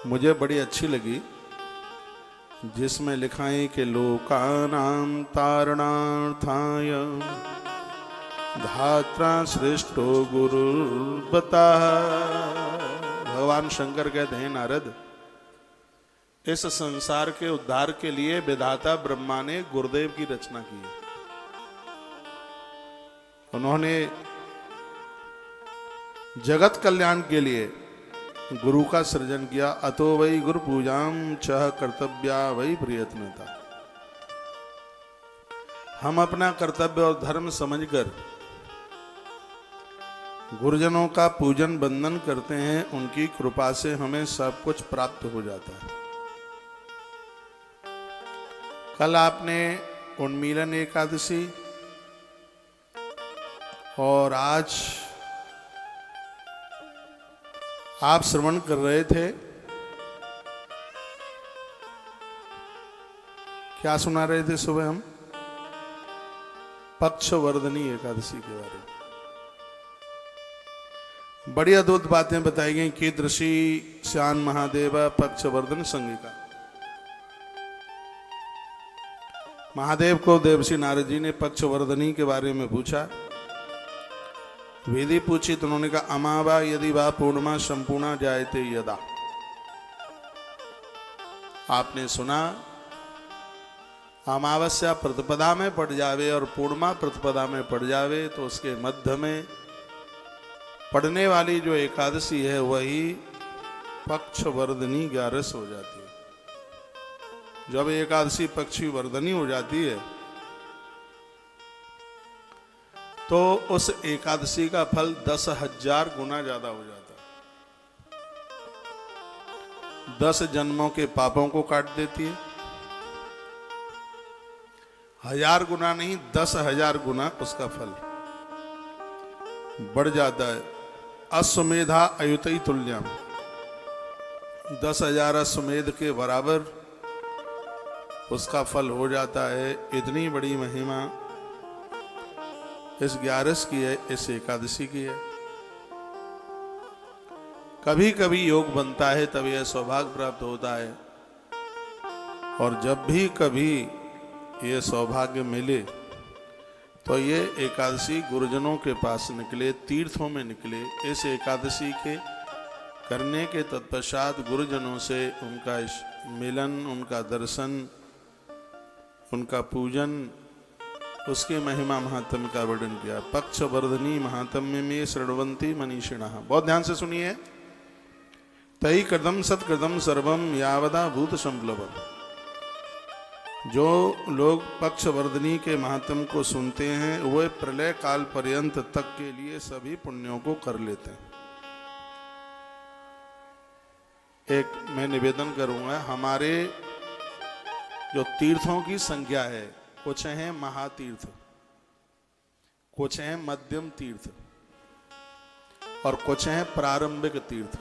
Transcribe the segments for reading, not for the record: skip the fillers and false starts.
मुझे बड़ी अच्छी लगी जिसमें लिखा है कि लोकानां तारणार्थाय धात्रा श्रेष्ठो गुरुर्बता। भगवान शंकर कहते हैं नारद, इस संसार के उद्धार के लिए विधाता ब्रह्मा ने गुरुदेव की रचना की है। उन्होंने जगत कल्याण के लिए गुरु का सृजन किया। अतो वै गुरु पूजाम चह कर्तव्या वै प्रयत्नता। हम अपना कर्तव्य और धर्म समझकर गुरुजनों का पूजन बंदन करते हैं, उनकी कृपा से हमें सब कुछ प्राप्त हो जाता है। कल आपने उन्मीलन एकादशी और आज आप श्रवण कर रहे थे, क्या सुना रहे थे सुबह हम? पक्षवर्धनी एकादशी के बारे में बड़ी अद्भुत बातें बताई गई। कीदृशी श्यान महादेव पक्षवर्धन संगिका। महादेव को देवर्षि नारद जी ने पक्षवर्धनी के बारे में पूछा। वेदी पूछी तो उन्होंने कहा अमावा यदि वा पूर्णिमा संपूर्णा जायते यदा। आपने सुना अमावस्या प्रतिपदा में पड़ जावे और पूर्णिमा प्रतिपदा में पड़ जावे तो उसके मध्य में पड़ने वाली जो एकादशी है वही पक्षवर्धनी 11 हो जाती है। जब एकादशी पक्षी वर्धनी हो जाती है तो उस एकादशी का फल 10,000 गुना ज्यादा हो जाता है। 10 जन्मों के पापों को काट देती है। 1000 गुना नहीं, 10,000 गुना उसका फल बढ़ जाता है। अश्वमेधा अयुतई तुल्यम। 10,000 अश्वमेध के बराबर उसका फल हो जाता है। इतनी बड़ी महिमा इस 11 की है, इस एकादशी की है। कभी कभी योग बनता है तब यह सौभाग्य प्राप्त होता है, और जब भी कभी यह सौभाग्य मिले तो ये एकादशी गुरुजनों के पास निकले, तीर्थों में निकले। इस एकादशी के करने के तत्पश्चात गुरुजनों से उनका मिलन, उनका दर्शन, उनका पूजन, उसके महिमा महात्म्य का वर्णन किया। पक्षवर्धनी महात्म्य में शृण्वन्ति मनीषिणः। बहुत ध्यान से सुनिए। तई कृतम सत्कृतम सर्वम यावदा भूत संप्लवम। जो लोग पक्षवर्धनी के महात्म्य को सुनते हैं वे प्रलय काल पर्यंत तक के लिए सभी पुण्यों को कर लेते हैं। एक मैं निवेदन करूंगा, हमारे जो तीर्थों की संख्या है, कुछ हैं महातीर्थ, कुछ हैं मध्यम तीर्थ और कुछ हैं प्रारंभिक तीर्थ।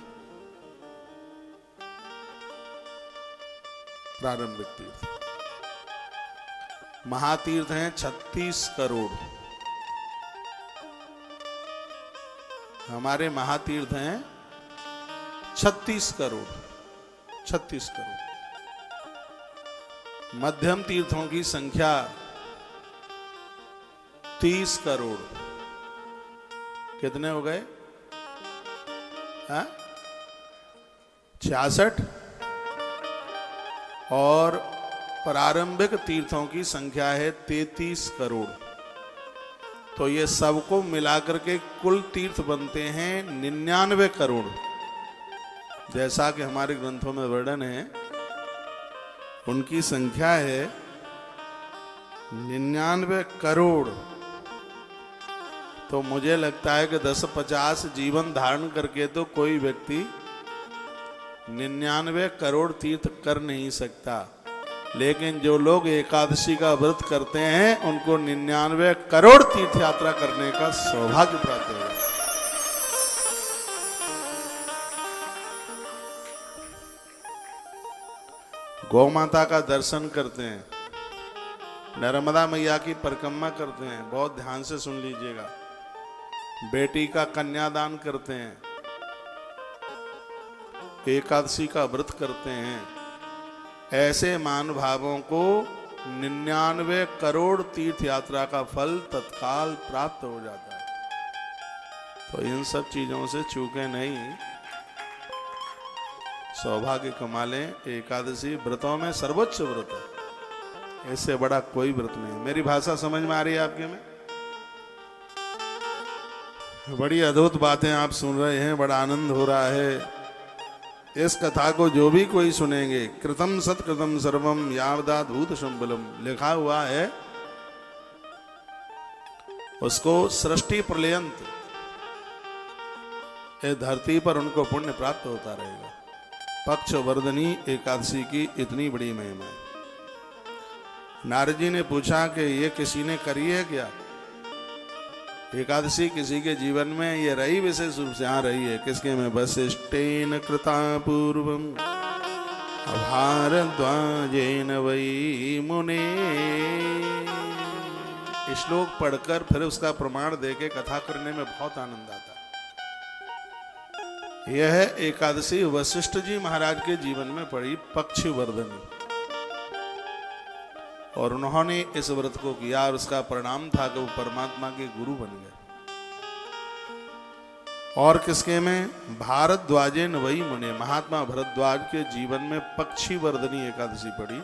प्रारंभिक तीर्थ महातीर्थ हैं 36 करोड़। हमारे महातीर्थ हैं 36 करोड़। 36 करोड़। मध्यम तीर्थों की संख्या 30 करोड़। कितने हो गए? 66। और प्रारंभिक तीर्थों की संख्या है 33 करोड़। तो ये सबको मिलाकर के कुल तीर्थ बनते हैं 99 करोड़। जैसा कि हमारे ग्रंथों में वर्णन है, उनकी संख्या है 99 करोड़। तो मुझे लगता है कि 10-50 जीवन धारण करके तो कोई व्यक्ति 99 करोड़ तीर्थ कर नहीं सकता, लेकिन जो लोग एकादशी का व्रत करते हैं उनको 99 करोड़ तीर्थ यात्रा करने का सौभाग्य प्राप्त होगा। गौ माता का दर्शन करते हैं, नर्मदा मैया की परिक्रमा करते हैं। बहुत ध्यान से सुन लीजिएगा। बेटी का कन्यादान करते हैं, एकादशी का व्रत करते हैं, ऐसे महानुभावों को 99 करोड़ तीर्थ यात्रा का फल तत्काल प्राप्त हो जाता है। तो इन सब चीजों से चूके नहीं, सौभाग्य कमा लें। एकादशी व्रतों में सर्वोच्च व्रत है, इससे बड़ा कोई व्रत नहीं। मेरी भाषा समझ में आ रही है आपके में? बड़ी अद्भुत बातें आप सुन रहे हैं, बड़ा आनंद हो रहा है। इस कथा को जो भी कोई सुनेंगे, कृतम सत्कृतम सर्वम यावदात भूत संबलम लिखा हुआ है, उसको सृष्टि प्रलयंत ये धरती पर उनको पुण्य प्राप्त होता रहेगा। पक्ष वर्धनी एकादशी की इतनी बड़ी महिमा है। नारद जी ने पूछा कि ये किसी ने करी है क्या? एकादशी किसी के जीवन में ये रही विशेष रूप से? हाँ रही है। किसके में? वसिष्ठेन कृता पूर्वम भारद्वाजेन वै मुने। श्लोक पढ़कर फिर उसका प्रमाण देके कथा करने में बहुत आनंद आता है। यह एकादशी वशिष्ठ जी महाराज के जीवन में पड़ी पक्ष वर्धनी, और उन्होंने इस व्रत को किया और उसका परिणाम था कि वो परमात्मा के गुरु बन गए। और किसके में? भारद्वाजेन वही मुने, महात्मा भरद्वाज के जीवन में पक्षी वर्धनी एकादशी पड़ी,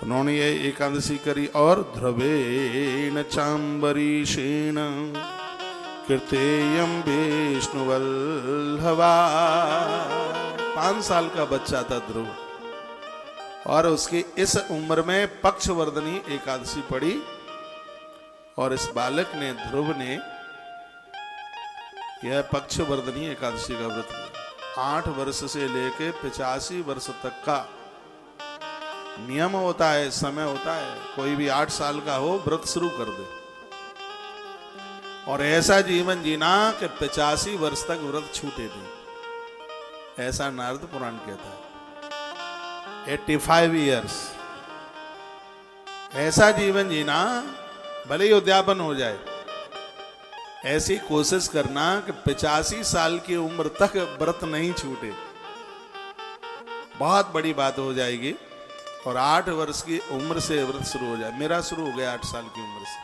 उन्होंने ये एकादशी करी। और ध्रुवेण चांबरीषेण कृतेयम विष्णुवल्लभा। 5 साल का बच्चा था ध्रुव, और उसकी इस उम्र में पक्षवर्धनी एकादशी पड़ी, और इस बालक ने, ध्रुव ने, यह पक्षवर्धनी एकादशी का व्रत किया। 8 वर्ष से लेके 85 वर्ष तक का नियम होता है, समय होता है। कोई भी 8 साल का हो, व्रत शुरू कर दे, और ऐसा जीवन जीना कि 85 वर्ष तक व्रत छूटे नहीं, ऐसा नारद पुराण कहता है। 85 ईयर्स ऐसा जीवन जीना, भले ही उद्यापन हो जाए, ऐसी कोशिश करना कि 85 साल की उम्र तक व्रत नहीं छूटे। बहुत बड़ी बात हो जाएगी। और 8 वर्ष की उम्र से व्रत शुरू हो जाए। मेरा शुरू हो गया 8 साल की उम्र से,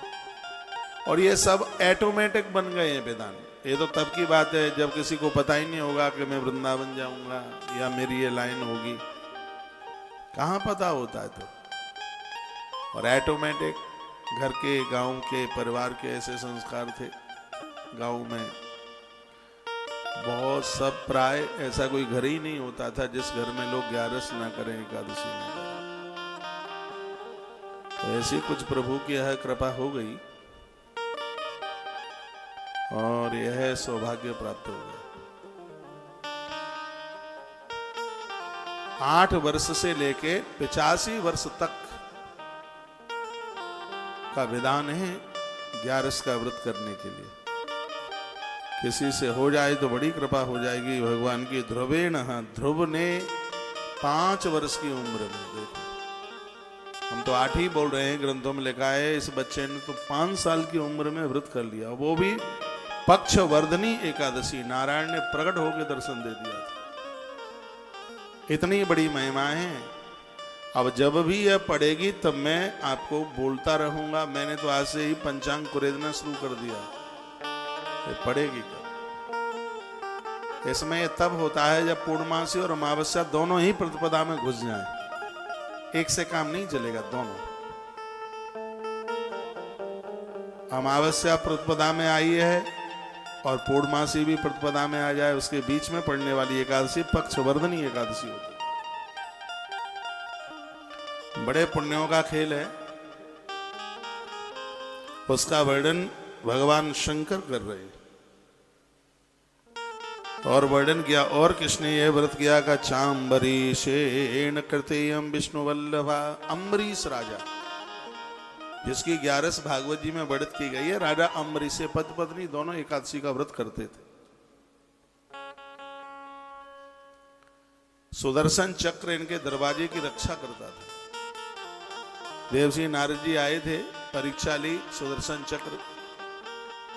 और ये सब ऑटोमेटिक बन गए हैं वेदांत। ये तो तब की बात है जब किसी को पता ही नहीं होगा कि मैं वृंदावन जाऊंगा या मेरी ये लाइन होगी, कहाँ पता होता है। तो और ऑटोमेटिक घर के, गांव के, परिवार के ऐसे संस्कार थे। गांव में बहुत सब प्राय ऐसा कोई घर ही नहीं होता था जिस घर में लोग 11 ना करें, एकादशी ना करें। तो ऐसी कुछ प्रभु की यह कृपा हो गई और यह सौभाग्य प्राप्त हो गया। 8 वर्ष से लेके 85 वर्ष तक का विधान है 11 का व्रत करने के लिए। किसी से हो जाए तो बड़ी कृपा हो जाएगी भगवान की। ध्रुवेण, ध्रुव ने 5 वर्ष की उम्र में, देखो हम तो 8 ही बोल रहे हैं, ग्रंथों में लिखा है इस बच्चे ने तो 5 साल की उम्र में व्रत कर लिया, वो भी पक्ष वर्धनी एकादशी। नारायण ने प्रकट होकर दर्शन दे दिया था। इतनी बड़ी महिमा है। अब जब भी यह पड़ेगी तब मैं आपको बोलता रहूंगा। मैंने तो आज से ही पंचांग कुरेदना शुरू कर दिया। ये पड़ेगी कब? इसमें तब होता है जब पूर्णमासी और अमावस्या दोनों ही प्रतिपदा में घुस जाएं। एक से काम नहीं चलेगा, दोनों। अमावस्या प्रतिपदा में आई है और पूर्णमासी भी प्रतिपदा में आ जाए, उसके बीच में पड़ने वाली एकादशी पक्षवर्धनी एकादशी होती है। बड़े पुण्यों का खेल है। उसका वर्णन भगवान शंकर कर रहे हैं। और वर्णन किया और किसने यह व्रत किया का चांबरीषेण कृतेयम विष्णु वल्लभा। अम्बरीश राजा, जिसकी 11 भागवत जी में वर्णित की गई है, राजा अम्बरीश से पति पत्नी दोनों एकादशी का व्रत करते थे। सुदर्शन चक्र इनके दरवाजे की रक्षा करता था। देवसी नारद जी आए थे, परीक्षा ली, सुदर्शन चक्र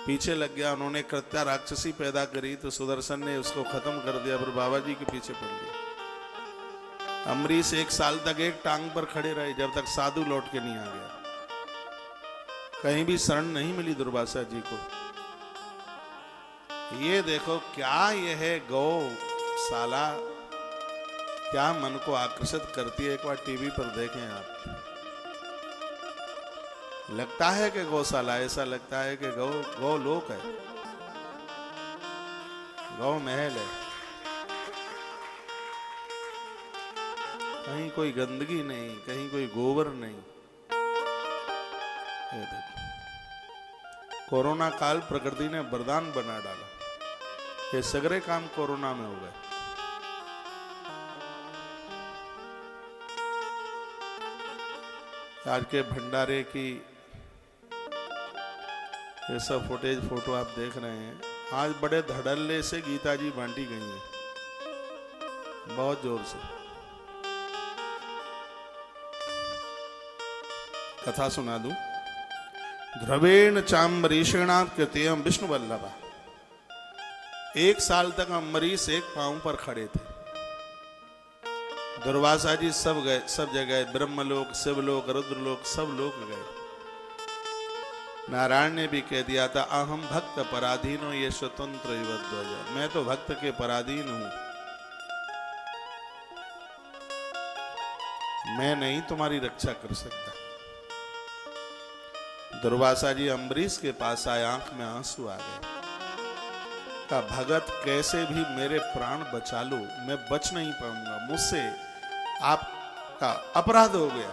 पीछे लग गया। उन्होंने कृत्या राक्षसी पैदा करी तो सुदर्शन ने उसको खत्म कर दिया, फिर बाबा जी के पीछे पड़ गया। अम्बरीश 1 साल तक एक टांग पर खड़े रहे जब तक साधु लौट के नहीं आ गया। कहीं भी शरण नहीं मिली दुर्वासा जी को। ये देखो क्या ये है गौशाला, क्या मन को आकर्षित करती है। एक बार टीवी पर देखें आप, लगता है कि गौशाला, ऐसा लगता है कि गौ लोक है, गौ महल है। कहीं कोई गंदगी नहीं, कहीं कोई गोबर नहीं। ये देखो, कोरोना काल प्रकृति ने वरदान बना डाला। ये सगरे काम कोरोना में हो गए। आज के भंडारे की ये सब फुटेज फोटो आप देख रहे हैं। आज बड़े धड़ल्ले से गीता जी बांटी गई है, बहुत जोर से। कथा सुना दूं। ध्रुवेण चाम्बरीषणात् कृतेयं विष्णु वल्लभा। 1 साल तक अम्बरीश एक पांव पर खड़े थे। दुर्वासा जी सब गए, सब जगह, ब्रह्मलोक, शिवलोक, रुद्रलोक, सब लोग गए। नारायण ने भी कह दिया था, अहम भक्त पराधीनो ये स्वतंत्र ध्वज। मैं तो भक्त के पराधीन हूं, मैं नहीं तुम्हारी रक्षा कर सकता। दुर्वासा जी अम्बरीश के पास आए, आंख में आंसू आ गए। का भगत कैसे भी मेरे प्राण बचा लो, मैं बच नहीं पाऊंगा, मुझसे आपका अपराध हो गया।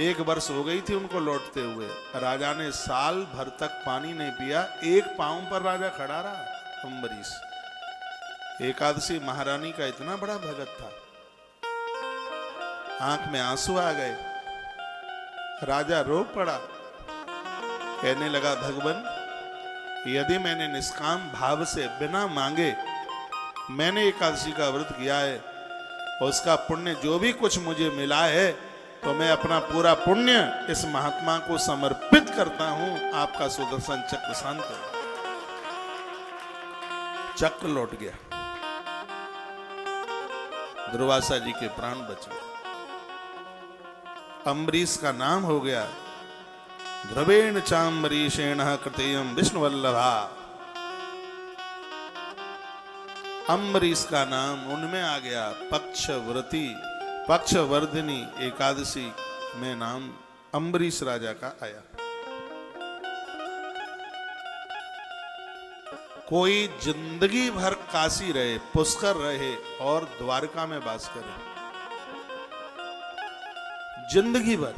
1 वर्ष हो गई थी उनको लौटते हुए। राजा ने साल भर तक पानी नहीं पिया, एक पांव पर राजा खड़ा रहा अम्बरीश। एकादशी महारानी का इतना बड़ा भगत था। आंख में आंसू आ गए। राजा रो पड़ा, कहने लगा, भगवान यदि मैंने निष्काम भाव से बिना मांगे मैंने एकादशी का व्रत किया है, और उसका पुण्य जो भी कुछ मुझे मिला है, तो मैं अपना पूरा पुण्य इस महात्मा को समर्पित करता हूं। आपका सुदर्शन चक्र शांत है। चक्र लौट गया, दुर्वासा जी के प्राण बच गए। अम्बरीश का नाम हो गया ध्रुवेण चाम्बरीषेण कृतेयं विष्णु वल्लभा। अम्बरीश का नाम उनमें आ गया। पक्षव्रती, पक्षवर्धिनी एकादशी में नाम अम्बरीश राजा का आया। कोई जिंदगी भर काशी रहे, पुष्कर रहे और द्वारका में वास करे, जिंदगी भर,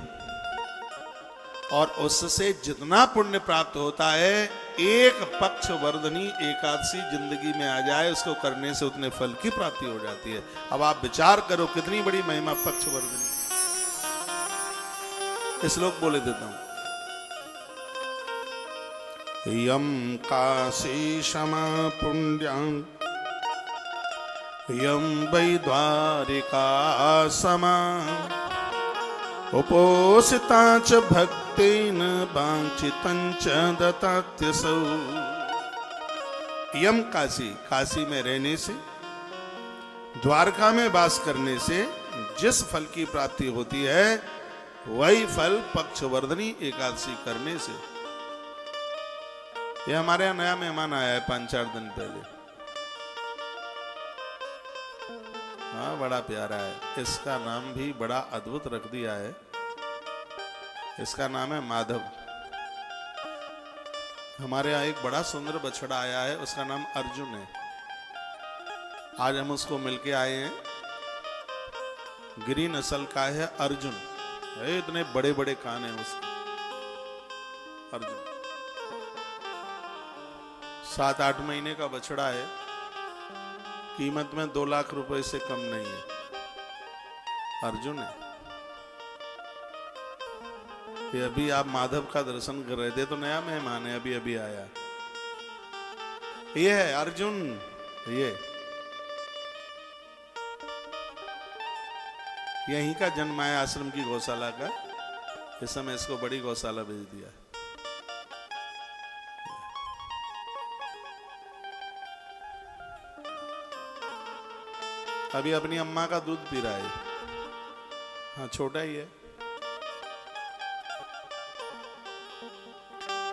और उससे जितना पुण्य प्राप्त होता है, एक पक्षवर्धनी एकादशी जिंदगी में आ जाए, उसको करने से उतने फल की प्राप्ति हो जाती है। अब आप विचार करो कितनी बड़ी महिमा पक्षवर्धनी। श्लोक बोले देता हूं। यम काशी क्षमा पुण्यं यम वै द्वारिका समा उपोषिता च भक्तेन वांछितं च दत्तात्यसौ। यम काशी, काशी में रहने से, द्वारका में वास करने से जिस फल की प्राप्ति होती है, वही फल पक्षवर्धनी एकादशी करने से। ये हमारे यहाँ नया मेहमान आया है 5-4 दिन पहले। हाँ, बड़ा प्यारा है। इसका नाम भी बड़ा अद्भुत रख दिया है। इसका नाम है माधव। हमारे यहाँ एक बड़ा सुंदर बछड़ा आया है, उसका नाम अर्जुन है। आज हम उसको मिलके आए हैं। गिरी नस्ल का है अर्जुन। इतने बड़े बड़े कान हैं उसके। अर्जुन 7-8 महीने का बछड़ा है। कीमत में 2 लाख रुपए से कम नहीं है। अर्जुन है। ये अभी आप माधव का दर्शन कर रहे थे तो नया मेहमान है, अभी अभी आया। ये है अर्जुन। ये यहीं का जन्म है, आश्रम की गौशाला का। इस समय इसको बड़ी गौशाला भेज दिया। अभी अपनी अम्मा का दूध पी रहा है। हाँ, छोटा ही है।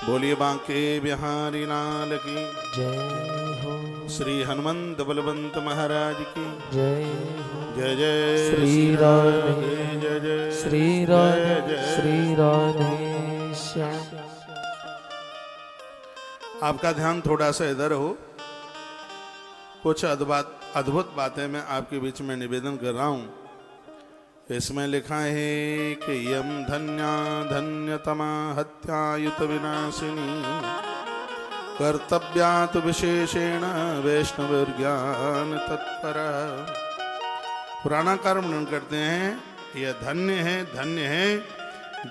बोलिए बांके बिहारी लाल की जय हो। श्री हनुमंत बलवंत महाराज की जय हो। जय जय श्री राधे जय जय श्री राधे श्री राधे श्याम। आपका ध्यान थोड़ा सा इधर हो। कुछ अद्भुत बातें मैं आपके बीच में निवेदन कर रहा हूं। इसमें लिखा है कि यम धन्या धन्यतमा हत्यायुत विनाशिनी कर्तव्यात विशेषेण वैष्णव ज्ञान तत्पर। पुराणाकार वर्णन करते हैं यह धन्य है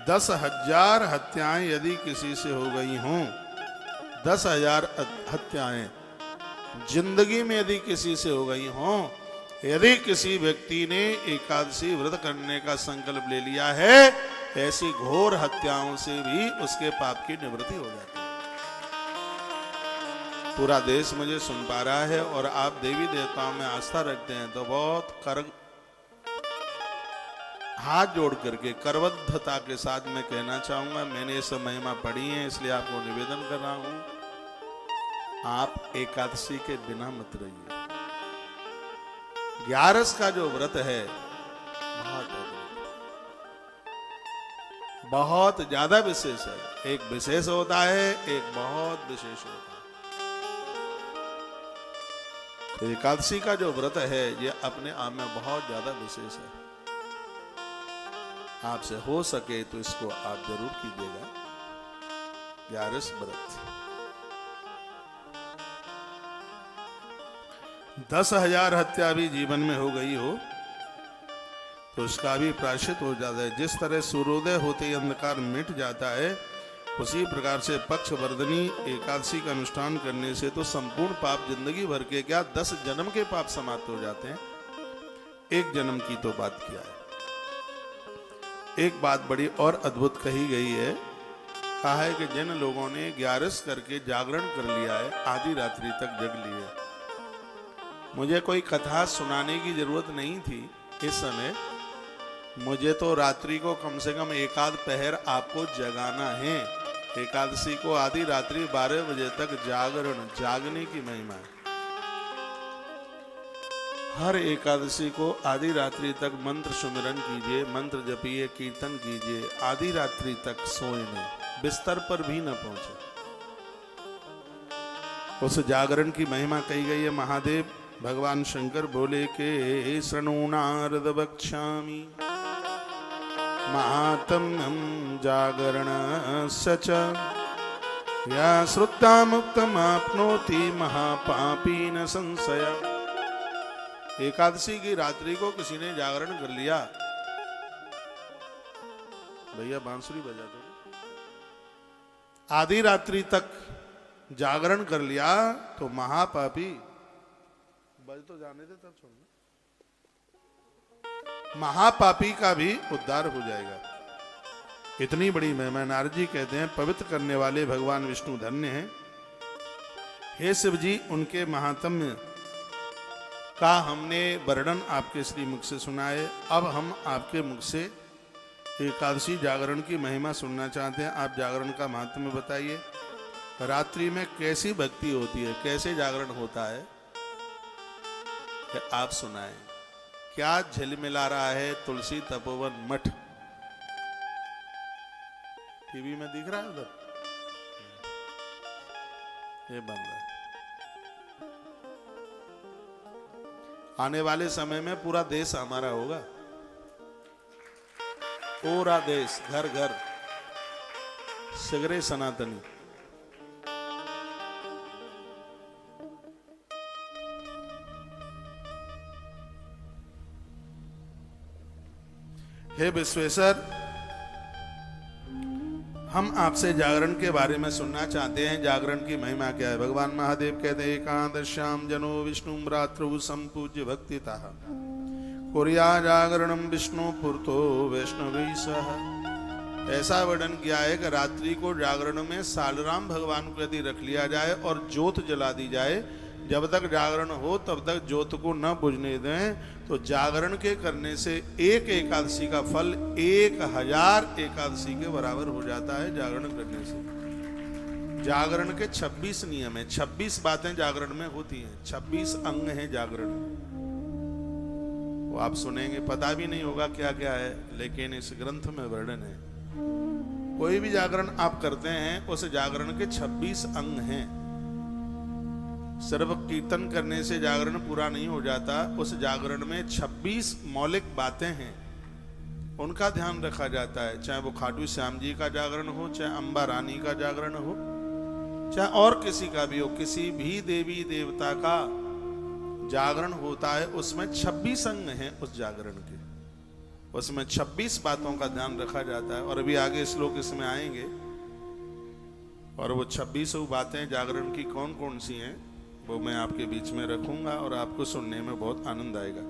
10,000 हत्याएं यदि किसी से हो गई हों, 10,000 हत्याएं जिंदगी में यदि किसी से हो गई हों, यदि किसी व्यक्ति ने एकादशी व्रत करने का संकल्प ले लिया है, ऐसी घोर हत्याओं से भी उसके पाप की निवृत्ति हो जाती है। पूरा देश मुझे सुन पा रहा है और आप देवी देवताओं में आस्था रखते हैं तो बहुत हाथ जोड़ करके करबद्धता के साथ मैं कहना चाहूंगा, मैंने ये सब महिमा पढ़ी है इसलिए आपको निवेदन कर रहा हूं, आप एकादशी के बिना मत रहिए। 11 का जो व्रत है बहुत ज्यादा विशेष है। एक विशेष होता है, एक बहुत विशेष होता है। तो एकादशी का जो व्रत है ये अपने आप में बहुत ज्यादा विशेष है। आपसे हो सके तो इसको आप जरूर कीजिएगा। 11 व्रत 10,000 हत्या भी जीवन में हो गई हो तो उसका भी प्रायश्चित हो जाता है। जिस तरह सूर्योदय होते ही अंधकार मिट जाता है, उसी प्रकार से पक्षवर्धनी एकादशी का अनुष्ठान करने से तो संपूर्ण पाप जिंदगी भर के क्या 10 जन्म के पाप समाप्त हो जाते हैं। एक जन्म की तो बात किया है। एक बात बड़ी और अद्भुत कही गई है, कहा है कि जिन लोगों ने 11 करके जागरण कर लिया है, आधी रात्रि तक जग लिए, मुझे कोई कथा सुनाने की जरूरत नहीं थी इस समय। मुझे तो रात्रि को कम से कम एक आध पहर आपको जगाना है। एकादशी को आधी रात्रि 12 बजे तक जागरण, जागने की महिमा है। हर एकादशी को आधी रात्रि तक मंत्र सुमिरन कीजिए, मंत्र जपिए, कीर्तन कीजिए, आधी रात्रि तक सोए नहीं, बिस्तर पर भी न पहुंचे। उस जागरण की महिमा कही गई है। महादेव भगवान शंकर बोले के शृणु नारद वक्ष्यामि महात्म्यं जागरण सच या श्रुत्वा मुक्तमाप्नोति महापापी न संशय। एकादशी की रात्रि को किसी ने जागरण कर लिया, भैया बांसुरी बजा दो, आधी रात्रि तक जागरण कर लिया तो महापापी, बज तो जाने दे तब छोड़ना, महापापी का भी उद्धार हो जाएगा। इतनी बड़ी महिमा। नारद जी कहते हैं पवित्र करने वाले भगवान विष्णु धन्य हैं। हे शिव जी, उनके महात्म्य का हमने वर्णन आपके श्री मुख से सुना है। अब हम आपके मुख से एकादशी जागरण की महिमा सुनना चाहते हैं। आप जागरण का महात्म्य बताइए। रात्रि में कैसी भक्ति होती है, कैसे जागरण होता है, आप सुनाएं। क्या झिलमिला रहा है तुलसी तपोवन मठ, टीवी में दिख रहा है उधर, ये बन रहा है। आने वाले समय में पूरा देश हमारा होगा, पूरा देश, घर घर सगरे सनातनी। हे विश्वेश्वर, हम आपसे जागरण के बारे में सुनना चाहते हैं। जागरण की महिमा क्या है? भगवान महादेव कहते हैं एकादश्याम जनो विष्णु रात्रौ संपूज्य भक्तितः कुर्या जागरणम विष्णु पुरतो वैष्णवी सह। ऐसा वर्णन किया है कि रात्रि को जागरण में सालराम भगवान को यदि रख लिया जाए और ज्योत जला दी जाए जब तक जागरण हो तब तक ज्योत को न बुझने दें। तो जागरण के करने से एक एकादशी का फल 1000 एकादशी के बराबर हो जाता है जागरण करने से। जागरण के 26 नियम है, 26 बातें जागरण में होती हैं, 26 अंग हैं जागरण में। वो आप सुनेंगे, पता भी नहीं होगा क्या क्या है, लेकिन इस ग्रंथ में वर्णन है। कोई भी जागरण आप करते हैं उस जागरण के 26 अंग हैं। सिर्फ कीर्तन करने से जागरण पूरा नहीं हो जाता, उस जागरण में 26 मौलिक बातें हैं, उनका ध्यान रखा जाता है। चाहे वो खाटू श्याम जी का जागरण हो, चाहे अंबा रानी का जागरण हो, चाहे और किसी का भी हो, किसी भी देवी देवता का जागरण होता है, उसमें 26 अंग हैं उस जागरण के, उसमें 26 बातों का ध्यान रखा जाता है। और अभी आगे श्लोक इसमें आएंगे, और वो 26 बातें जागरण की कौन कौन सी हैं वो मैं आपके बीच में रखूंगा और आपको सुनने में बहुत आनंद आएगा।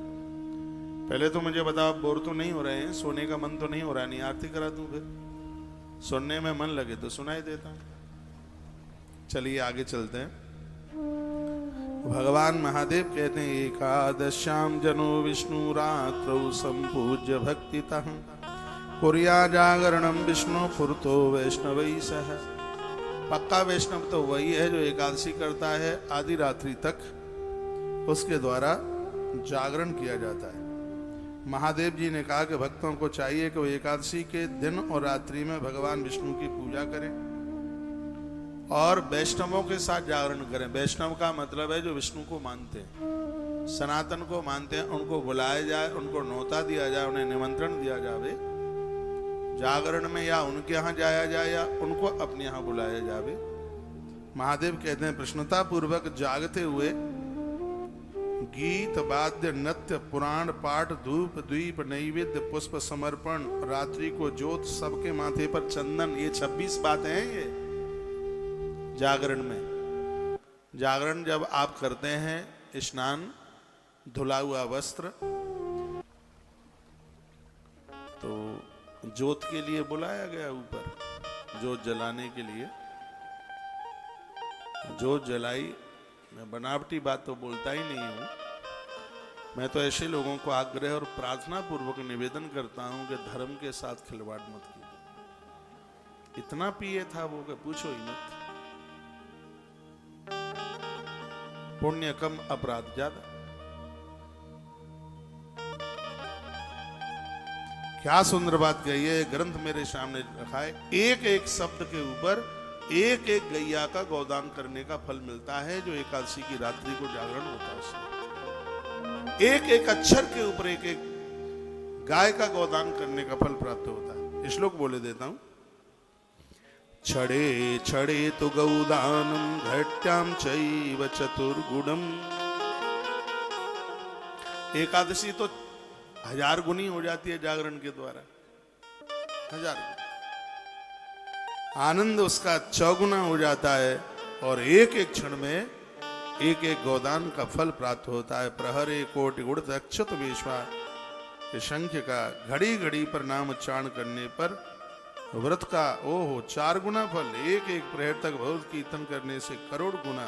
पहले तो मुझे बताओ, बोर तो नहीं हो रहे हैं? सोने का मन तो नहीं हो रहा? नहीं आरती करा दूं, फिर सुनने में मन लगे तो सुनाई देता हूं। चलिए आगे चलते हैं। भगवान महादेव कहते हैं, एकादश्याम जनो विष्णु रात्रौ संपूज्य भक्तितः कुर्या जागरणम विष्णु पुरतो वैष्णवै सह। पक्का वैष्णव तो वही है जो एकादशी करता है आधी रात्रि तक, उसके द्वारा जागरण किया जाता है। महादेव जी ने कहा कि भक्तों को चाहिए कि वो एकादशी के दिन और रात्रि में भगवान विष्णु की पूजा करें और वैष्णवों के साथ जागरण करें। वैष्णव का मतलब है जो विष्णु को मानते हैं, सनातन को मानते हैं, उनको बुलाया जाए, उनको न्योता दिया जाए, उन्हें निमंत्रण दिया जाए जागरण में, या उनके यहाँ जाया जाए या उनको अपने यहाँ बुलाया जाए। महादेव कहते हैं, प्रसन्नता पूर्वक जागते हुए गीत वाद्य नृत्य पुराण पाठ धूप दीप नैवेद्य पुष्प समर्पण रात्रि को ज्योत सबके माथे पर चंदन, ये 26 बातें हैं ये जागरण में। जागरण जब आप करते हैं, स्नान, धुला हुआ वस्त्र, तो ज्योत के लिए बुलाया गया ऊपर, ज्योत जलाने के लिए। ज्योत जलाई, मैं बनावटी बात तो बोलता ही नहीं हूं, मैं तो ऐसे लोगों को आग्रह और प्रार्थना पूर्वक निवेदन करता हूं कि धर्म के साथ खिलवाड़ मत कीजिए। इतना पिए था वो कि पूछो ही मत। पुण्य कम अपराध ज्यादा। क्या सुंदर बात कही है, ग्रंथ मेरे सामने रखा है। एक एक शब्द के ऊपर एक एक गैया का गोदान करने का फल मिलता है जो एकादशी की रात्रि को जागरण होता है उसमें। एक एक अक्षर के ऊपर एक एक गाय का गोदान करने का फल प्राप्त होता है। श्लोक बोले देता हूं। छड़े छड़े तो गौदानम घट्याम चैव चतुर्गुणम। एकादशी तो 1000 गुनी हो जाती है जागरण के द्वारा, 1000 गुनी। आनंद उसका 4 गुना हो जाता है और एक एक क्षण में एक एक गोदान का फल प्राप्त होता है। प्रहरे कोटि गुणत अक्षत विश्वा। शंख का घड़ी घड़ी पर नाम उच्चारण करने पर व्रत का 4 गुना फल। एक एक प्रहर तक भगवत कीर्तन करने से करोड़ गुना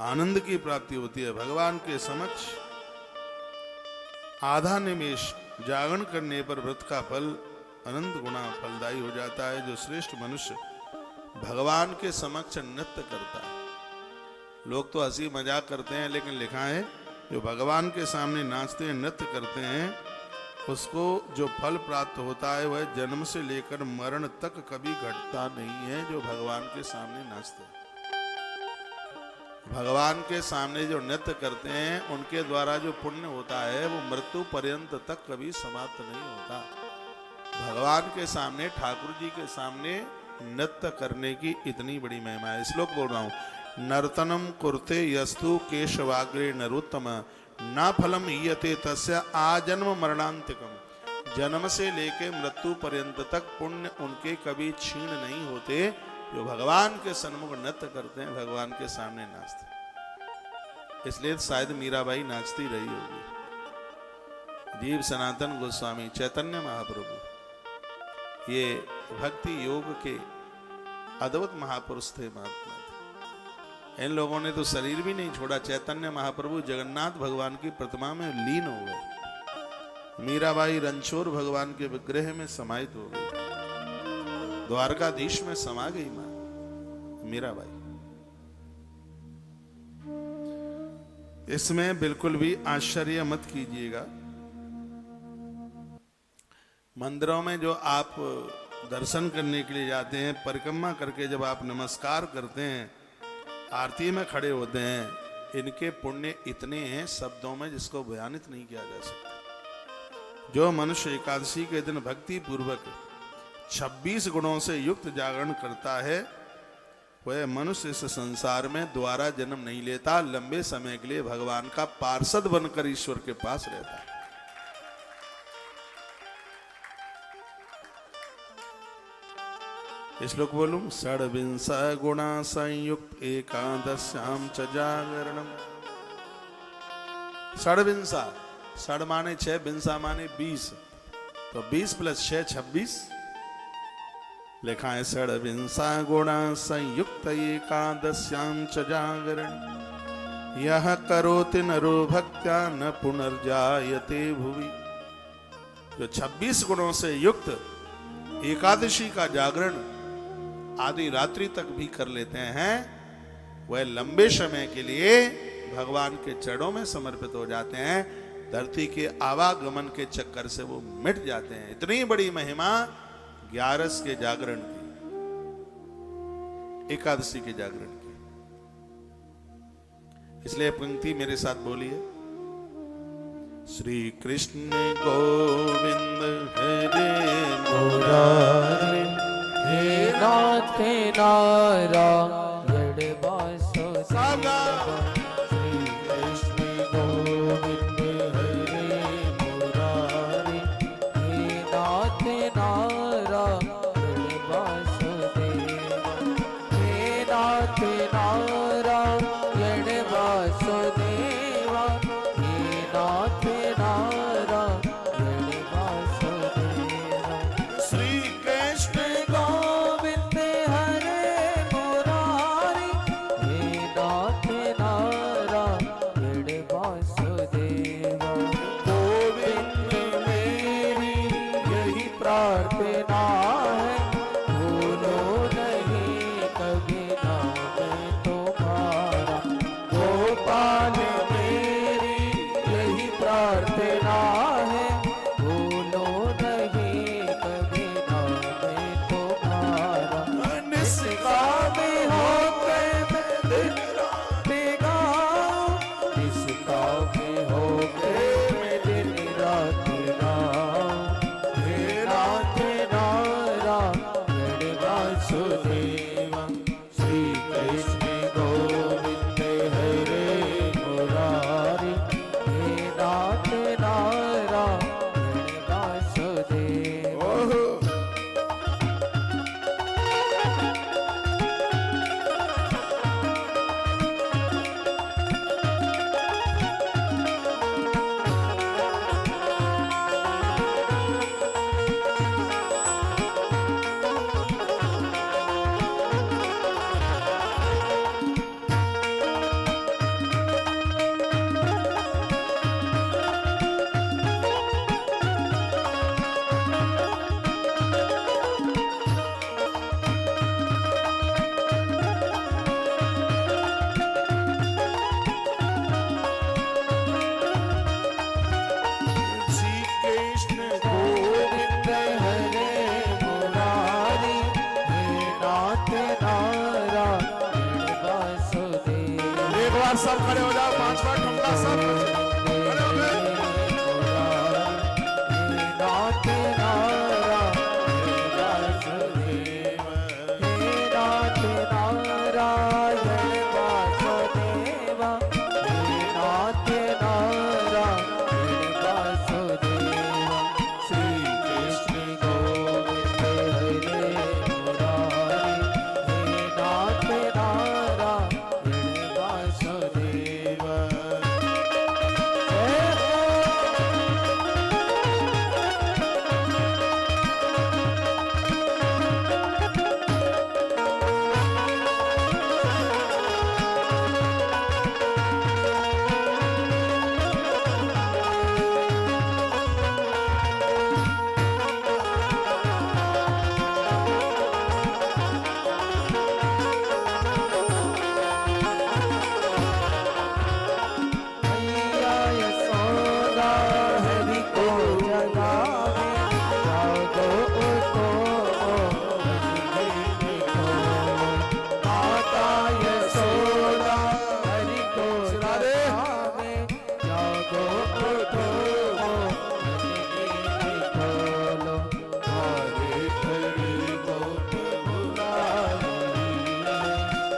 आनंद की प्राप्ति होती है। भगवान के समक्ष आधा निमेष जागरण करने पर व्रत का फल अनंत गुना फलदायी हो जाता है। जो श्रेष्ठ मनुष्य भगवान के समक्ष नृत्य करता है। लोग तो हंसी मजाक करते हैं, लेकिन लिखा है जो भगवान के सामने नाचते हैं, नृत्य करते हैं, उसको जो फल प्राप्त होता है वह जन्म से लेकर मरण तक कभी घटता नहीं है। जो भगवान के सामने नाचते हैं, भगवान के सामने जो नृत्य करते हैं, उनके द्वारा जो पुण्य होता है वो मृत्यु पर्यंत तक कभी समाप्त नहीं होता। भगवान के सामने, ठाकुर जी के सामने नृत्य करने की इतनी बड़ी महिमा है। श्लोक बोल रहा हूं। नर्तनम कुर्ते यस्तु केशवाग्रे नरोत्तम ना फलम ईयते तस्य आजन्म मरणांतिकम। जन्म से लेके मृत्यु पर्यंत तक पुण्य उनके कभी क्षीण नहीं होते जो भगवान के सन्मुख नृत्य करते हैं, भगवान के सामने नाचते। इसलिए शायद मीराबाई नाचती रही होगी। जीव सनातन गोस्वामी चैतन्य महाप्रभु ये भक्ति योग के अद्भुत महापुरुष थे, महात्मा थे। इन लोगों ने तो शरीर भी नहीं छोड़ा। चैतन्य महाप्रभु जगन्नाथ भगवान की प्रतिमा में लीन हो गए। मीराबाई रणछोड़ भगवान के विग्रह में समाहित हो गई। द्वारकाधीश में समा गई मां मीराबाई। इसमें बिल्कुल भी आश्चर्य मत कीजिएगा। मंदिरों में जो आप दर्शन करने के लिए जाते हैं, परिक्रमा करके जब आप नमस्कार करते हैं, आरती में खड़े होते हैं, इनके पुण्य इतने हैं शब्दों में जिसको बयानित नहीं किया जा सकता। जो मनुष्य एकादशी के दिन भक्ति पूर्वक 26 गुणों से युक्त जागरण करता है, वह मनुष्य इस संसार में दोबारा जन्म नहीं लेता, लंबे समय के लिए भगवान का पार्षद बनकर ईश्वर के पास रहता है। श्लोक बोलूं, षड्विंश गुणा संयुक्त एकादश्याम च जागरणम। षड्विंशा, षड माने 6, विंशा माने 20, तो 20 + 6 26 लिखा है। षड्विंशा गुणा संयुक्त एकादश्याम च जागरण यह करोति नरो भक्त्या न पुनर्जायते भुवि। जो 26 गुणों से युक्त एकादशी का जागरण आदि रात्रि तक भी कर लेते हैं, वह लंबे समय के लिए भगवान के चरणों में समर्पित हो जाते हैं। धरती के आवागमन के चक्कर से वो मिट जाते हैं। इतनी बड़ी महिमा 11 के जागरण की, एकादशी के जागरण की। इसलिए पंक्ति मेरे साथ बोलिए, श्री कृष्ण गोविंद हरे मुरारी हे नाथ नारायण वासुदेव। श्री कृष्ण गोविंद हरे मुरारी हे नाथ नारायण वासुदेव। हे नाथ नारायण वासुदेव। हे नाथ नारायण वासुदेव। श्री कृष्ण गोविंद हरे मुरारी हे नाथ नारायण वासुदेव। गोविंद मेरी यही प्रार्थना है, भूलो नहीं कभी नाम तुम्हारा। गोपाल मेरी यही प्रार्थना है, भूलो नहीं कभी नाम तुम्हारा। निष्काम होके मैं दिन रात गाऊं, निष्काम होके मैं दिन रात गाऊं। हे नाथ नारायण वासुदेव। श्री कृष्ण गोविंद हरे मुरारी हे नाथ नारायण वासुदेव। ओहो। श्री कृष्ण गोविंद हरे मुरारी हे नाथ नारायण वासुदेव। एक बार सब खड़े हो जाओ, 5 बार ठुमका सब खड़े हो गए। हे नाथ नारायण वासुदेव। हे नाथ नारायण वासुदेव। हे नाथ नारायण वासुदेव। श्री कृष्ण गोविंद हरे मुरारी हे नाथ नारायण वासुदेव। गोप खोलो नंदनी खोलो द्वारे खड़ी गोप बुला रही है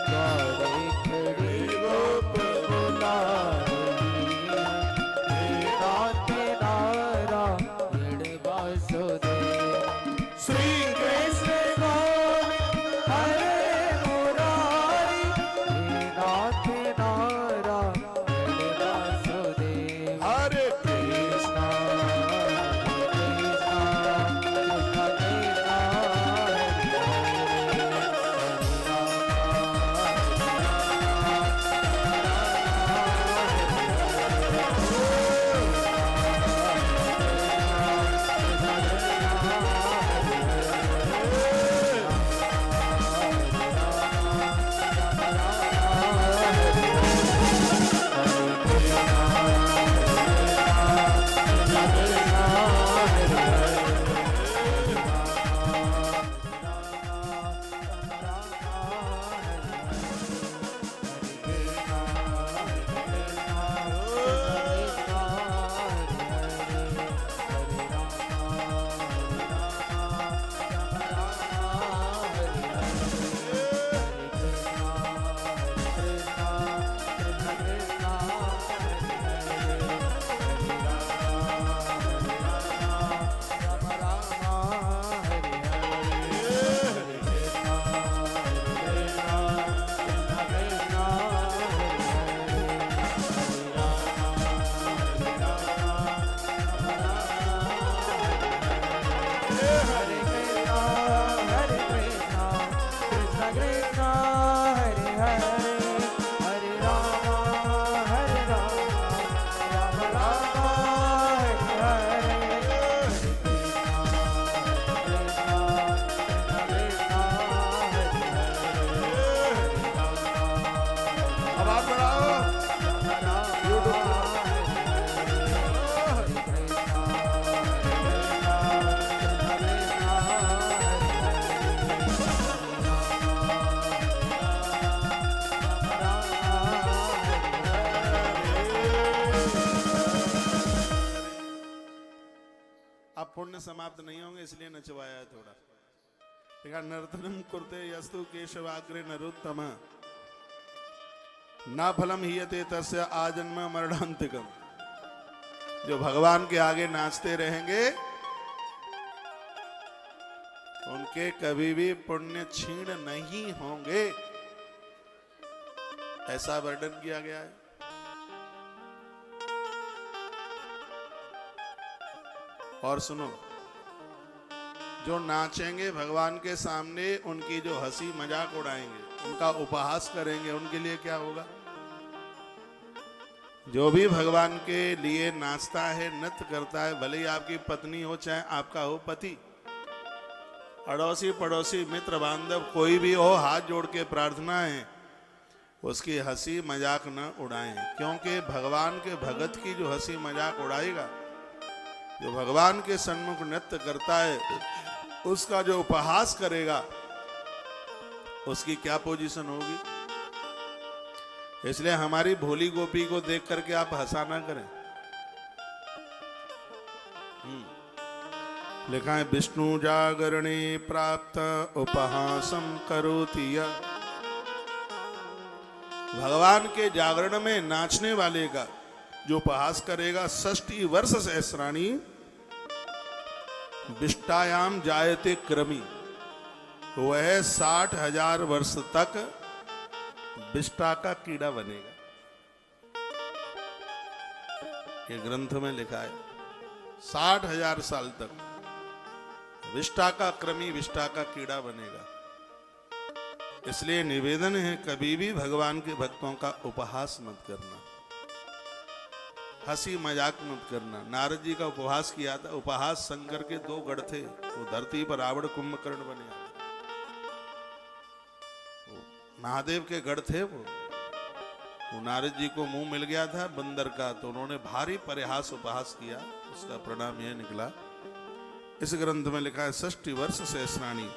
द्वारे खड़ी गोप बुला रही है नाथ नारायण वासुदेव श्री कृष्ण गोविंद हरे मुरारी हे नाथ नारायण वासुदेव हरे कृष्ण कृष्ण कृष्ण कृष्ण हरे अब पुण्य समाप्त नहीं होंगे इसलिए नचवाया है थोड़ा। देखा नर्तनम कुरते यस्तु केशवाग्रे नरोत्तम ना फलम हीयते तस्य आजन्म मरणांतिकम। जो भगवान के आगे नाचते रहेंगे उनके कभी भी पुण्य क्षीण नहीं होंगे, ऐसा वर्णन किया गया है। और सुनो, जो नाचेंगे भगवान के सामने, उनकी जो हंसी मजाक उड़ाएंगे, उनका उपहास करेंगे, उनके लिए क्या होगा? जो भी भगवान के लिए नाचता है, नृत्य करता है, भले ही आपकी पत्नी हो चाहे आपका हो पति, अड़ोसी पड़ोसी मित्र बांधव कोई भी हो, हाथ जोड़ के प्रार्थना है उसकी हंसी मजाक न उड़ाएं, क्योंकि भगवान के भगत की जो हंसी मजाक उड़ाएगा, जो भगवान के सन्मुख नृत्य करता है, उसका जो उपहास करेगा, उसकी क्या पोजीशन होगी। इसलिए हमारी भोली गोपी को देख करके आप हंसा ना करें। लिखा है विष्णु जागरणे प्राप्त उपहासम करोति यः। भगवान के जागरण में नाचने वाले का जो उपहास करेगा, 60 वर्ष सहस्राणी विष्टायाम जायते क्रमी, वह 60,000 वर्ष तक विष्टा का कीड़ा बनेगा। ये ग्रंथ में लिखा है 60,000 साल तक विष्टा का क्रमी, विष्टा का कीड़ा बनेगा। इसलिए निवेदन है, कभी भी भगवान के भक्तों का उपहास मत करना, हंसी मजाक मत करना। नारद जी का उपहास किया था। उपहास शंकर के 2 गढ़ थे, वो धरती पर रावण कुंभकर्ण बने। महादेव के गढ़ थे वो नारद जी को मुंह मिल गया था बंदर का, तो उन्होंने भारी परिहास उपहास किया, उसका परिणाम यह निकला। इस ग्रंथ में लिखा है 60 वर्ष सहस्राणी,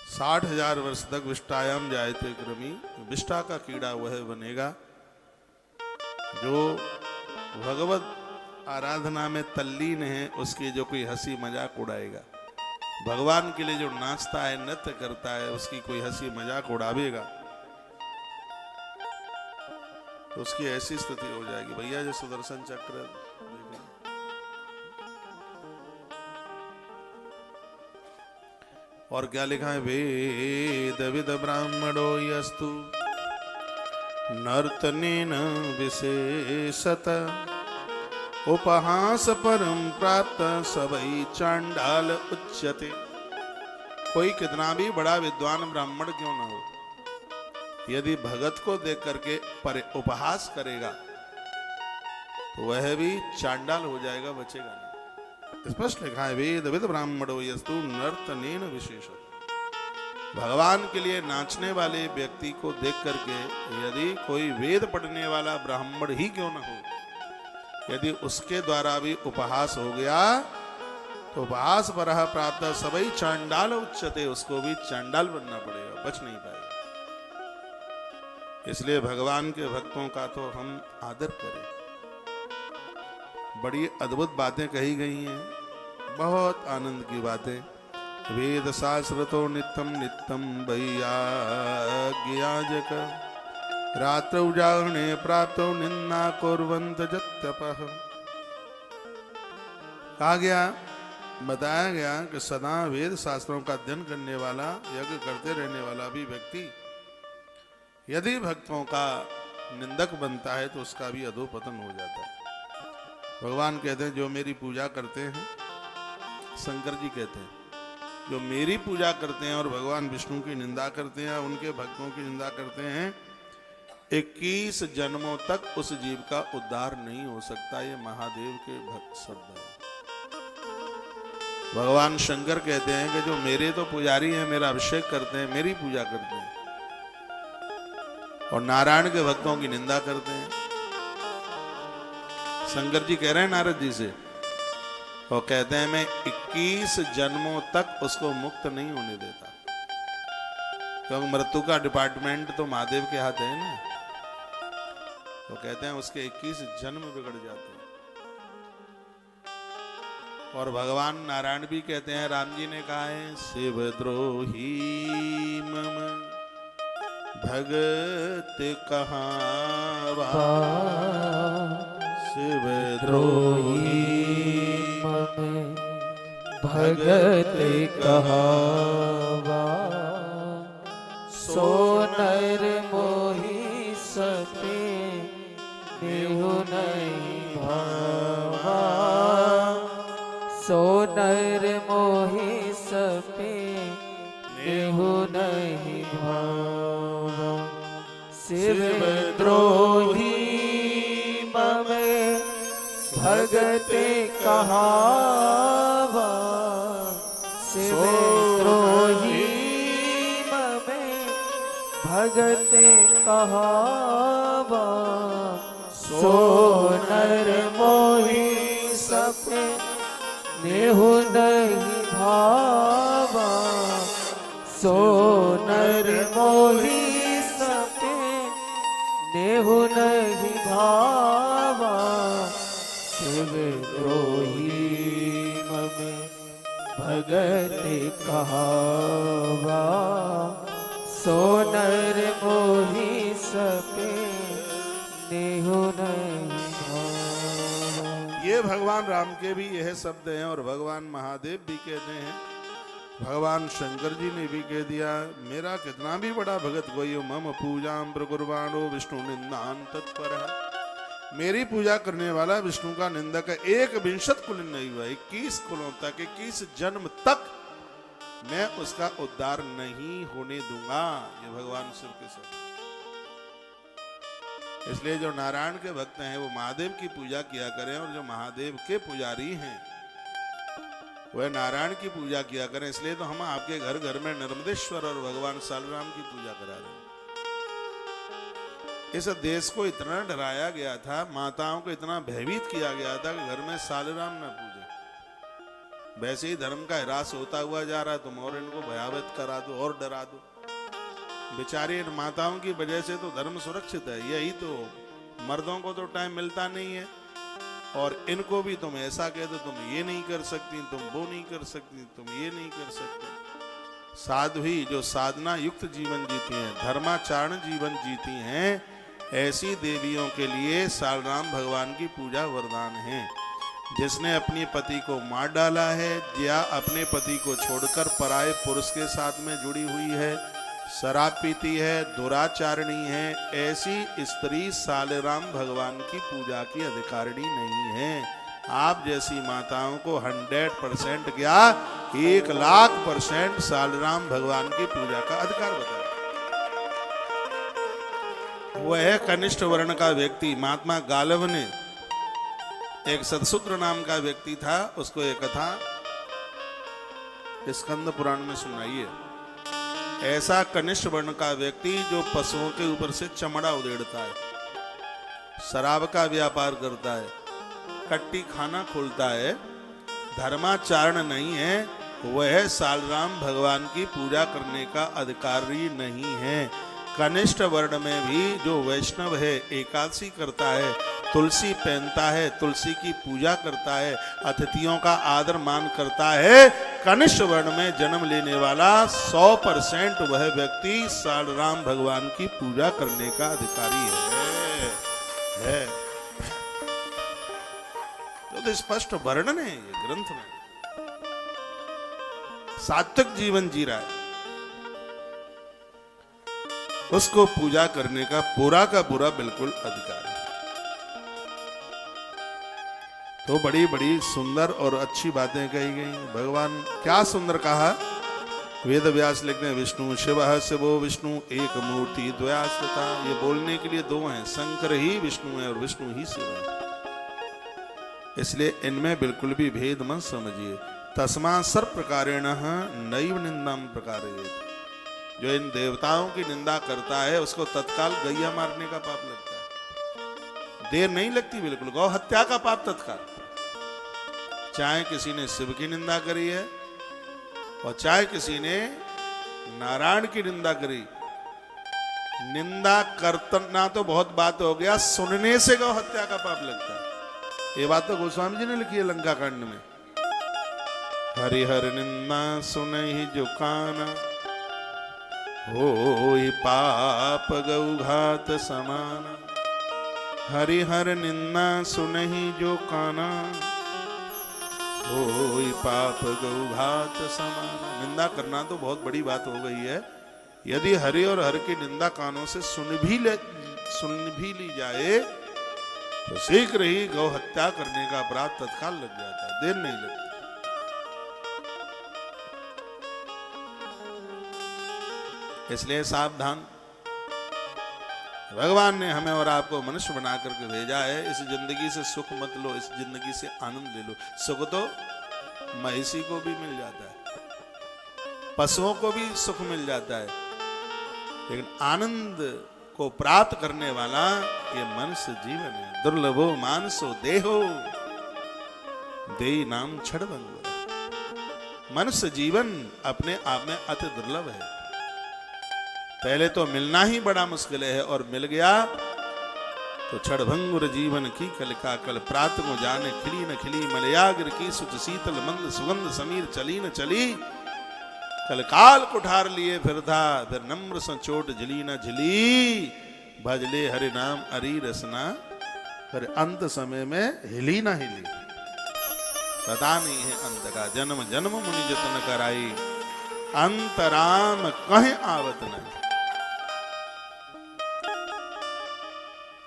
60,000 वर्ष तक विष्टायाम जायते क्रमी, विष्टा का कीड़ा वह बनेगा जो भगवत आराधना में तल्लीन है उसकी जो कोई हंसी मजाक उड़ाएगा, भगवान के लिए जो नाचता है नृत्य करता है उसकी कोई हंसी मजाक उड़ावेगा तो उसकी ऐसी स्थिति हो जाएगी। भैया जो सुदर्शन चक्र देखें, और क्या लिखा है, वेद विद ब्राह्मणो यस्तु नर्तनेन विशेषत उपहास परम प्राप्त सबई चांडाल उच्यते। कोई कितना भी बड़ा विद्वान ब्राह्मण क्यों न हो, यदि भगत को देख करके उपहास करेगा तो वह भी चांडाल हो जाएगा, बचेगा नहीं। स्पष्ट लिखा है, वेद विद ब्राह्मणो यस्तु नर्तनेन विशेष। भगवान के लिए नाचने वाले व्यक्ति को देख करके यदि कोई वेद पढ़ने वाला ब्राह्मण ही क्यों न हो, यदि उसके द्वारा भी उपहास हो गया तो उपहास पर प्राप्त सबई चांडाल उच्चते, उसको भी चांडाल बनना पड़ेगा, बच नहीं पाएगा। इसलिए भगवान के भक्तों का तो हम आदर करें। बड़ी अद्भुत बातें कही गई हैं, बहुत आनंद की बातें। वेद शास्त्र तो नित्यम नित्यम वैयाज्ञाजक रात्र उजागरणे प्राप्त निंदा कुर्वन्त जत्यपः। कहा गया, बताया गया कि सदा वेद शास्त्रों का अध्ययन करने वाला, यज्ञ करते रहने वाला भी व्यक्ति यदि भक्तों का निंदक बनता है तो उसका भी अधोपतन हो जाता है। भगवान कहते हैं जो मेरी पूजा करते हैं, शंकर जी कहते हैं जो मेरी पूजा करते हैं और भगवान विष्णु की निंदा करते हैं, उनके भक्तों की निंदा करते हैं, 21 जन्मों तक उस जीव का उद्धार नहीं हो सकता। ये महादेव के भक्त शब्द है। भगवान शंकर कहते हैं कि जो मेरे तो पुजारी हैं, मेरा अभिषेक करते हैं, मेरी पूजा करते हैं, और नारायण के भक्तों की निंदा करते हैं। शंकर जी कह रहे हैं नारद जी से, और कहते हैं मैं 21 जन्मों तक उसको मुक्त नहीं होने देता, क्योंकि मृत्यु का डिपार्टमेंट तो महादेव के हाथ है ना। तो कहते हैं उसके 21 जन्म बिगड़ जाते हैं। और भगवान नारायण भी कहते हैं, राम जी ने कहा है, शिवद्रोही मम भगत कहावा, शिवद्रोही मम भगत कहावा, सो नर मोहि सपे देहु नहीं भावा, सो नर मोहि सपे देहु नहीं भावा, शिवद्रोही मम भगत कहावा, शिवद्रोही मम भगत कहावा, सो नर मोहि सपे देहु नहीं भावा, सो नर मोहि सपे देहु नहीं भावा, शिवद्रोही मम भगत कहावा, सो नर मोहि सपे देहु नहीं भावा। ये भगवान राम के भी यह शब्द हैं, और भगवान महादेव भी कहते हैं, भगवान शंकर जी ने भी कह दिया, मेरा कितना भी बड़ा भगत कोई हो, मम पूजाम प्रकुर्वाणो विष्णु निंदान तत्पर। मेरी पूजा करने वाला विष्णु का निंदक 21 कुल नहीं हुआ, 21 कुलों तक, 21 जन्म तक मैं उसका उद्धार नहीं होने दूंगा। ये भगवान शिव के शब्द। इसलिए जो नारायण के भक्त हैं वो महादेव की पूजा किया करें, और जो महादेव के पुजारी हैं वह नारायण की पूजा किया करें। इसलिए तो हम आपके घर घर में नर्मदेश्वर और भगवान सालराम की पूजा करा रहे हैं। इस देश को इतना डराया गया था, माताओं को इतना भयभीत किया गया था कि घर में सालराम न पूजे। वैसे ही धर्म का ह्रास होता हुआ जा रहा है, तुम और इनको भयावह करा दो और डरा दो। बेचारी इन माताओं की वजह से तो धर्म सुरक्षित है। यही तो, मर्दों को तो टाइम मिलता नहीं है, और इनको भी तुम ऐसा कह दो, तुम ये नहीं कर सकती, तुम वो नहीं कर सकती, तुम ये नहीं कर सकती। साध्वी जो साधना युक्त जीवन जीती हैं, धर्माचरण जीवन जीती हैं, ऐसी देवियों के लिए सालराम भगवान की पूजा वरदान है। जिसने अपने पति को मार डाला है या अपने पति को छोड़कर पराये पुरुष के साथ में जुड़ी हुई है, शराब पीती है, दुराचारणी है, ऐसी स्त्री सालराम भगवान की पूजा की अधिकारिणी नहीं है। आप जैसी माताओं को 100% क्या 1,00,000% सालराम भगवान की पूजा का अधिकार बताया। वह कनिष्ठ वर्ण का व्यक्ति महात्मा गालव ने, एक सतशूद्र नाम का व्यक्ति था, उसको एक कथा स्कंद पुराण में सुनाई है। ऐसा कनिष्ठ वर्ण का व्यक्ति जो पशुओं के ऊपर से चमड़ा उधेड़ता है, शराब का व्यापार करता है, कट्टी खाना खोलता है, धर्माचरण नहीं है, वह सालराम भगवान की पूजा करने का अधिकारी नहीं है। कनिष्ठ वर्ण में भी जो वैष्णव है, एकादशी करता है, तुलसी पहनता है, तुलसी की पूजा करता है, अतिथियों का आदर मान करता है, कनिष्ठ वर्ण में जन्म लेने वाला 100% वह व्यक्ति सालराम भगवान की पूजा करने का अधिकारी है। तो स्पष्ट वर्णन है ये ग्रंथ में। सात्विक जीवन जी रहा है, उसको पूजा करने का पूरा बिल्कुल अधिकार है। तो बड़ी बड़ी सुंदर और अच्छी बातें कही गई। भगवान क्या सुंदर कहा। वेद व्यास लिखते हैं, विष्णु शिव शिवो विष्णु एक मूर्ति द्वयास्तता। ये बोलने के लिए दो हैं, शंकर ही विष्णु है और विष्णु ही शिव है, इसलिए इनमें बिल्कुल भी भेद मत समझिए। तस्मा सर्व प्रकारेण नैव निंदाम प्रकारयेत। जो इन देवताओं की निंदा करता है उसको तत्काल गैया मारने का पाप लगता है, देर नहीं लगती बिल्कुल। गौ हत्या का पाप तत्काल। चाहे किसी ने शिव की निंदा करी है और चाहे किसी ने नारायण की निंदा करी, निंदा करना तो बहुत बात हो गया, सुनने से गौ हत्या का पाप लगता है। ये बात तो गोस्वामी जी ने लिखी है लंका कांड में। हरिहर निंदा सुनहि जो काना, होय पाप गौघात समान। हरिहर निंदा सुनहि जो काना, होय पाप गौघात समान। निंदा करना तो बहुत बड़ी बात हो गई है। यदि हरि और हर की निंदा कानों से सुन भी ली जाए तो शीघ्र ही गौ हत्या करने का अपराध तत्काल लग जाता है, देर नहीं लगती। इसलिए सावधान। भगवान ने हमें और आपको मनुष्य बना करके भेजा है। इस जिंदगी से सुख मत लो, इस जिंदगी से आनंद ले लो। सुख तो महिषी को भी मिल जाता है, पशुओं को भी सुख मिल जाता है, लेकिन आनंद को प्राप्त करने वाला ये मनुष्य जीवन है। दुर्लभो मानसो देहो देई नाम छड़भंग। मनुष्य जीवन अपने आप में अति दुर्लभ है। पहले तो मिलना ही बड़ा मुश्किल है और मिल गया तो छड़भंगुर जीवन की कलिका। कल प्रात को जाने खिली न खिली, मलयाग्र की सुच शीतल मंद सुगंध समीर चली न चली। कल काल कुठार लिए फिर था, फिर नम्र सो चोट झिली न झिली। भजले हरि नाम अरी रसना, फिर अंत समय में हिली न हिली। पता नहीं है अंत का, जन्म जन्म मुनि जतन कराई, अंतराम कहीं आवत नहीं।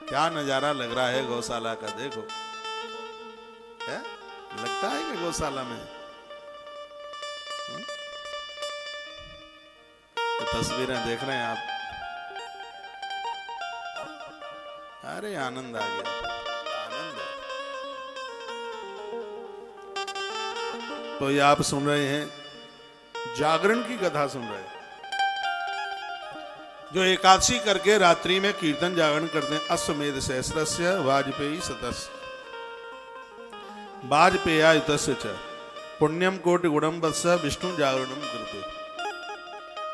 क्या नजारा लग रहा है गौशाला का, देखो। क्या लगता है कि गौशाला में तो तस्वीरें देख रहे हैं आप। अरे आनंद आ गया, आनंद है। तो ये आप सुन रहे हैं, जागरण की कथा सुन रहे हैं। जो एकादशी करके रात्रि में कीर्तन जागरण करते हैं, अश्वमेध सहस्रस्य वाजपेयी सतस्य वाजपेयायुतस्य च पुण्यम कोटि गुणम वत्स विष्णु जागरणम कृते।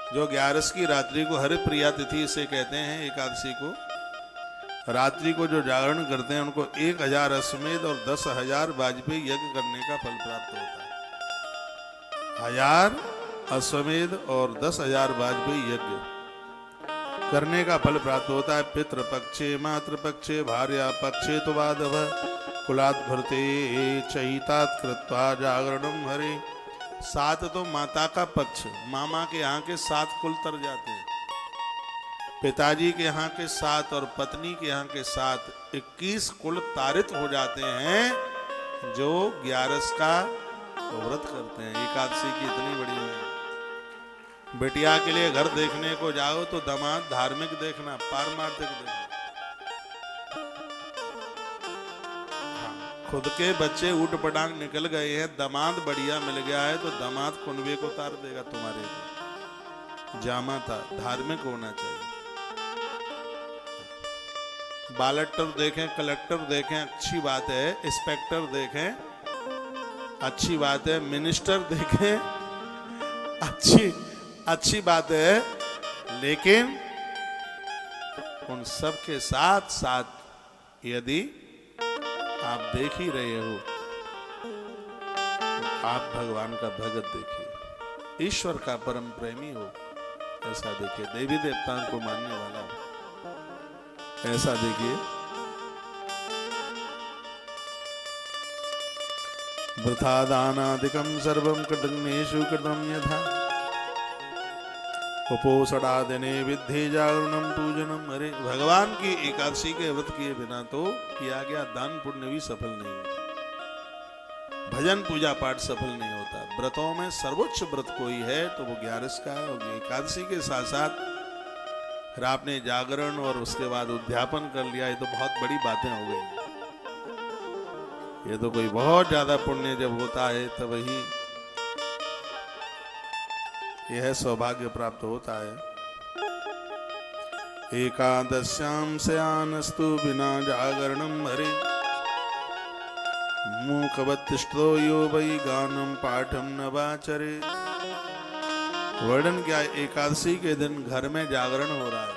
जो 11 की रात्रि को हरि प्रिया तिथि से कहते हैं एकादशी को, रात्रि को जो जागरण करते हैं उनको 1000 अश्वमेध और 10,000 वाजपेयी यज्ञ करने का फल प्राप्त होता है। 1000 अश्वमेध और 10,000 वाजपेयी यज्ञ करने का फल प्राप्त होता है। पितृपक्षे मातृपक्षे भार्या पक्षे तो वाधव कुलात् भरते चैतात कृत्वा जागरणम हरे। 7 तो माता का पक्ष, मामा के यहाँ के 7 कुल तर जाते हैं, पिताजी के यहाँ के 7 और पत्नी के यहाँ के 7, 21 कुल तारित हो जाते हैं जो 11 का व्रत करते हैं। एकादशी की इतनी बड़ी है। बेटिया के लिए घर देखने को जाओ तो दामाद धार्मिक देखना, पारमार्थिक देखना। खुद के बच्चे ऊट पटांग निकल गए हैं, दामाद बढ़िया मिल गया है तो दामाद कुनबे को उतार देगा तुम्हारे को। जामा था, धार्मिक होना चाहिए। बालेक्टर देखें, कलेक्टर देखें, अच्छी बात है। इंस्पेक्टर देखें, अच्छी बात है। मिनिस्टर देखें, अच्छी बात है। लेकिन उन सब के साथ साथ यदि आप देख ही रहे हो तो आप भगवान का भगत देखिए, ईश्वर का परम प्रेमी हो ऐसा देखिए, देवी देवताओं को मानने वाला हो ऐसा देखिए। वृथा दानादिकं सर्वं कृतघ्नेषु कृतं यथा उपोषणादिने विद्धि जागरणम पूजनम। अरे भगवान की एकादशी के व्रत किए बिना तो किया गया दान पुण्य भी सफल नहीं होता, भजन पूजा पाठ सफल नहीं होता। व्रतों में सर्वोच्च व्रत कोई है तो वो 11 का है। और एकादशी के साथ साथ फिर आपने जागरण और उसके बाद उद्यापन कर लिया, ये तो बहुत बड़ी बातें हो गई। ये तो कोई बहुत ज्यादा पुण्य जब होता है तब ही यह सौभाग्य प्राप्त होता है। एकादश्याम स्यानस्तु बिना जागरणम हरे मूकवत्तिष्ठो यो वै गानम पाठम न वाचरे। वर्णन क्या, एकादशी के दिन घर में जागरण हो रहा है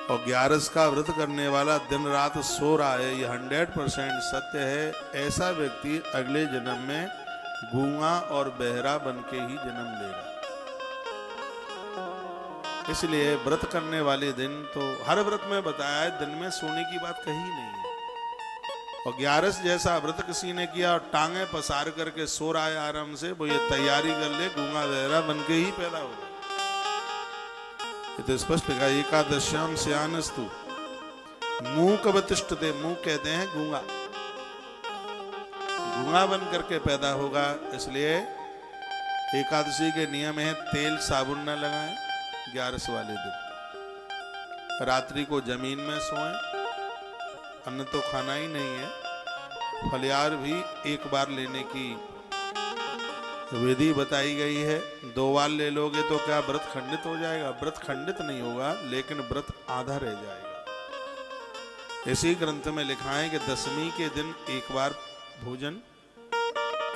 और 11 का व्रत करने वाला दिन रात सो रहा है, ये 100% सत्य है। ऐसा व्यक्ति अगले जन्म में गूंगा और बहरा बन के ही जन्म लेगा। इसलिए व्रत करने वाले दिन तो हर व्रत में बताया है, दिन में सोने की बात कही नहीं है। और 11 जैसा व्रत किसी ने किया और टांगे पसार करके सो रहा है आराम से, वो ये तैयारी कर ले गूंगा बहरा बन के ही पैदा होगा। ये तो स्पष्ट लिखा, एकादश्याम स्यानस्तु मूकवतिष्ठते, मुंह कहते हैं गूंगा, गूंगा बन करके पैदा होगा। इसलिए एकादशी के नियम है तेल साबुन न लगाएं 11 वाले दिन। रात्रि को जमीन में सोएं, अन्न तो खाना ही नहीं है। फलियार भी एक बार लेने की विधि बताई गई है। 2 बार ले लोगे तो क्या व्रत खंडित हो जाएगा? व्रत खंडित नहीं होगा, लेकिन व्रत आधा रह जाएगा। इसी ग्रंथ में लिखा है कि 10वीं के दिन एक बार भोजन,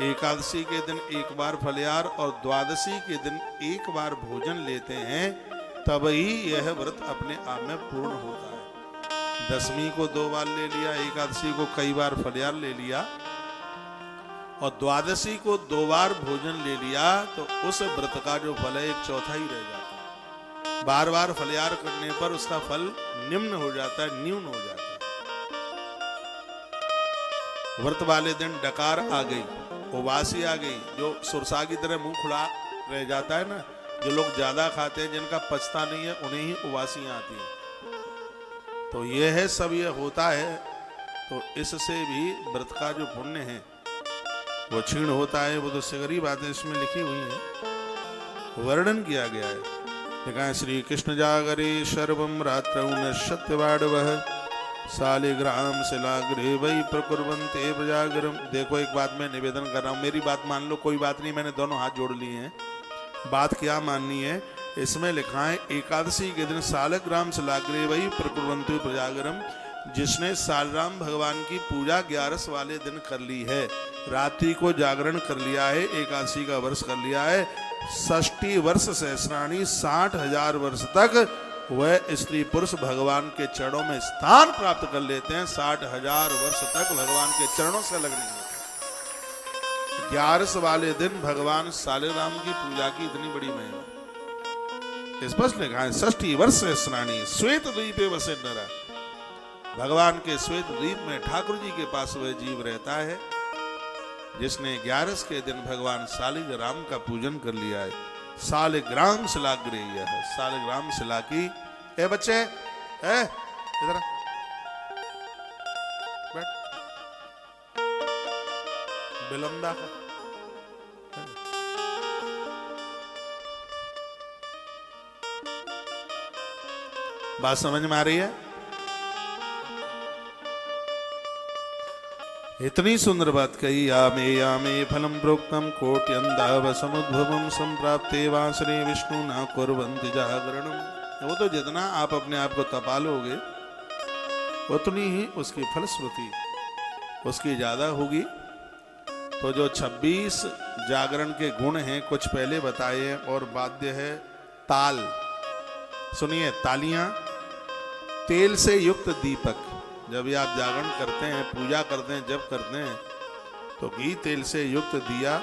एकादशी के दिन एक बार फलियार और द्वादशी के दिन एक बार भोजन लेते हैं, तब ही यह व्रत अपने आप में पूर्ण होता है। 10वीं को 2 बार ले लिया, एकादशी को कई बार फलियार ले लिया और द्वादशी को 2 बार भोजन ले लिया, तो उस व्रत का जो फल है 1/4 ही रह जाता है। बार बार फलियार करने पर उसका फल निम्न हो जाता है, न्यून हो जाता है। व्रत वाले दिन डकार आ गई, उबासी आ गई, जो सुरसा की तरह मुंह खुला रह जाता है ना, जो लोग ज्यादा खाते हैं जिनका पचता नहीं है उन्हें ही उबासियां आती हैं। तो ये है, सब ये होता है। तो इससे भी व्रत का जो पुण्य है वो क्षीण होता है। वो तो सगरी बातें इसमें लिखी हुई है, वर्णन किया गया है। देखा, श्री कृष्ण जागरे सर्वम रात्रौ नश्यत्यवाडवः शालिग्राम शिलाग्रे वै प्रकुर्वन्ते प्रजागरम। देखो, एक बात मैं निवेदन कर रहा हूँ, मेरी बात मान लो, कोई बात नहीं, मैंने दोनों हाथ जोड़ लिए हैं। बात क्या माननी है? इसमें लिखा है एकादशी के दिन शालिग्राम शिलाग्रे वै प्रकुर्वन्ते प्रजागरम। जिसने शालिग्राम भगवान की पूजा 11 वाले दिन कर ली है, रात्रि को जागरण कर लिया है, एकादशी का वर्ष कर लिया है, 60 वर्ष सहस्राणी 60,000 वर्ष तक वह स्त्री पुरुष भगवान के चरणों में स्थान प्राप्त कर लेते हैं। 60,000 वर्ष तक भगवान के चरणों से अलग नहीं होते। 11 वाले दिन भगवान सालिग्राम की पूजा की इतनी बड़ी महिमा स्पष्ट लिखा है। 60 वर्ष स्नानी श्वेत द्वीपे वसे नरा। भगवान के श्वेत द्वीप में ठाकुर जी के पास वह जीव रहता है जिसने 11 के दिन भगवान सालिग्राम का पूजन कर लिया है। सालिग्राम शिलाग्रे यह है, सालिग्राम शिला की। ए बच्चे, ए इधर बैठ। बिलंदा का बात समझ में आ रही है? इतनी सुंदर बात कही। यामे फलम प्रोक्तम कोट्यंदाव समुद्भवम संप्राप्ते वा श्री विष्णु न कुर्वन्ति जागरणम। वो तो जितना आप अपने आप को तपालोगे उतनी ही उसकी फलश्रुति उसकी ज्यादा होगी। तो जो 26 जागरण के गुण हैं कुछ पहले बताए हैं। और वाद्य है ताल। सुनिए, तालियां, तेल से युक्त दीपक। जब भी आप जागरण करते हैं, पूजा करते हैं, जब करते हैं तो घी तेल से युक्त दिया,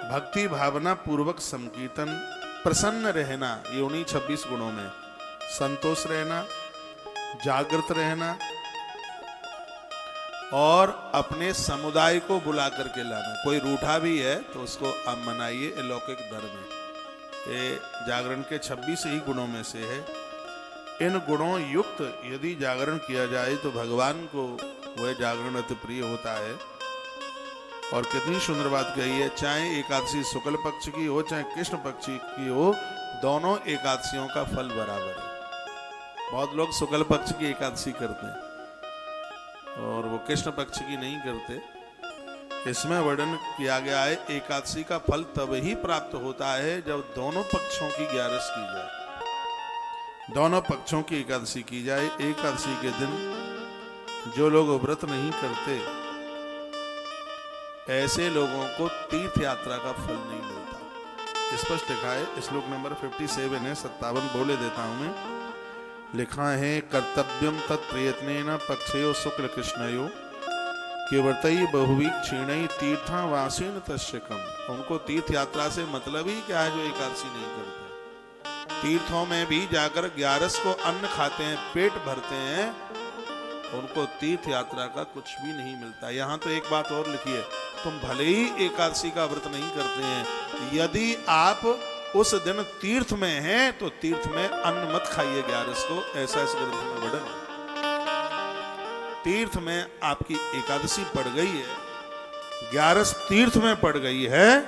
भक्ति भावना पूर्वक संकीर्तन, प्रसन्न रहना, ये उन्हीं 26 गुणों में। संतोष रहना, जागृत रहना और अपने समुदाय को बुला करके लाना। कोई रूठा भी है तो उसको आप मनाइए। अलौकिक धर्म है ये। जागरण के 26 ही गुणों में से है। इन गुणों युक्त यदि जागरण किया जाए तो भगवान को वह जागरण अति प्रिय होता है। और कितनी सुंदर बात कही है। चाहे एकादशी शुक्ल पक्ष की हो चाहे कृष्ण पक्ष की हो, दोनों एकादशियों का फल बराबर है। बहुत लोग शुक्ल पक्ष की एकादशी करते हैं और वो कृष्ण पक्ष की नहीं करते। इसमें वर्णन किया गया है एकादशी का फल तब ही प्राप्त होता है जब दोनों पक्षों की 11 की जाए, दोनों पक्षों की एकादशी की जाए। एकादशी के दिन जो लोग व्रत नहीं करते ऐसे लोगों को तीर्थ यात्रा का फल नहीं मिलता। स्पष्ट लिखा है। श्लोक नंबर 57 है, 57 बोले देता हूं मैं। लिखा है कर्तव्यम तत्प्रयत्नेन पक्षयो शुक्ल कृष्णयो केवर्तई बहुवीक क्षीणई तीर्था वासेन तस्यकम। उनको तीर्थ यात्रा से मतलब ही क्या है जो एकादशी नहीं करते। तीर्थों में भी जाकर 11 को अन्न खाते हैं, पेट भरते हैं, उनको तीर्थ यात्रा का कुछ भी नहीं मिलता। यहाँ तो एक बात और लिखी है, तुम भले ही एकादशी का व्रत नहीं करते हैं, यदि आप उस दिन तीर्थ में हैं तो तीर्थ में अन्न मत खाइए 11 को। ऐसा इस ग्रंथ में वर्णन है। तीर्थ में आपकी एकादशी पड़ गई है, 11 तीर्थ में पड़ गई है,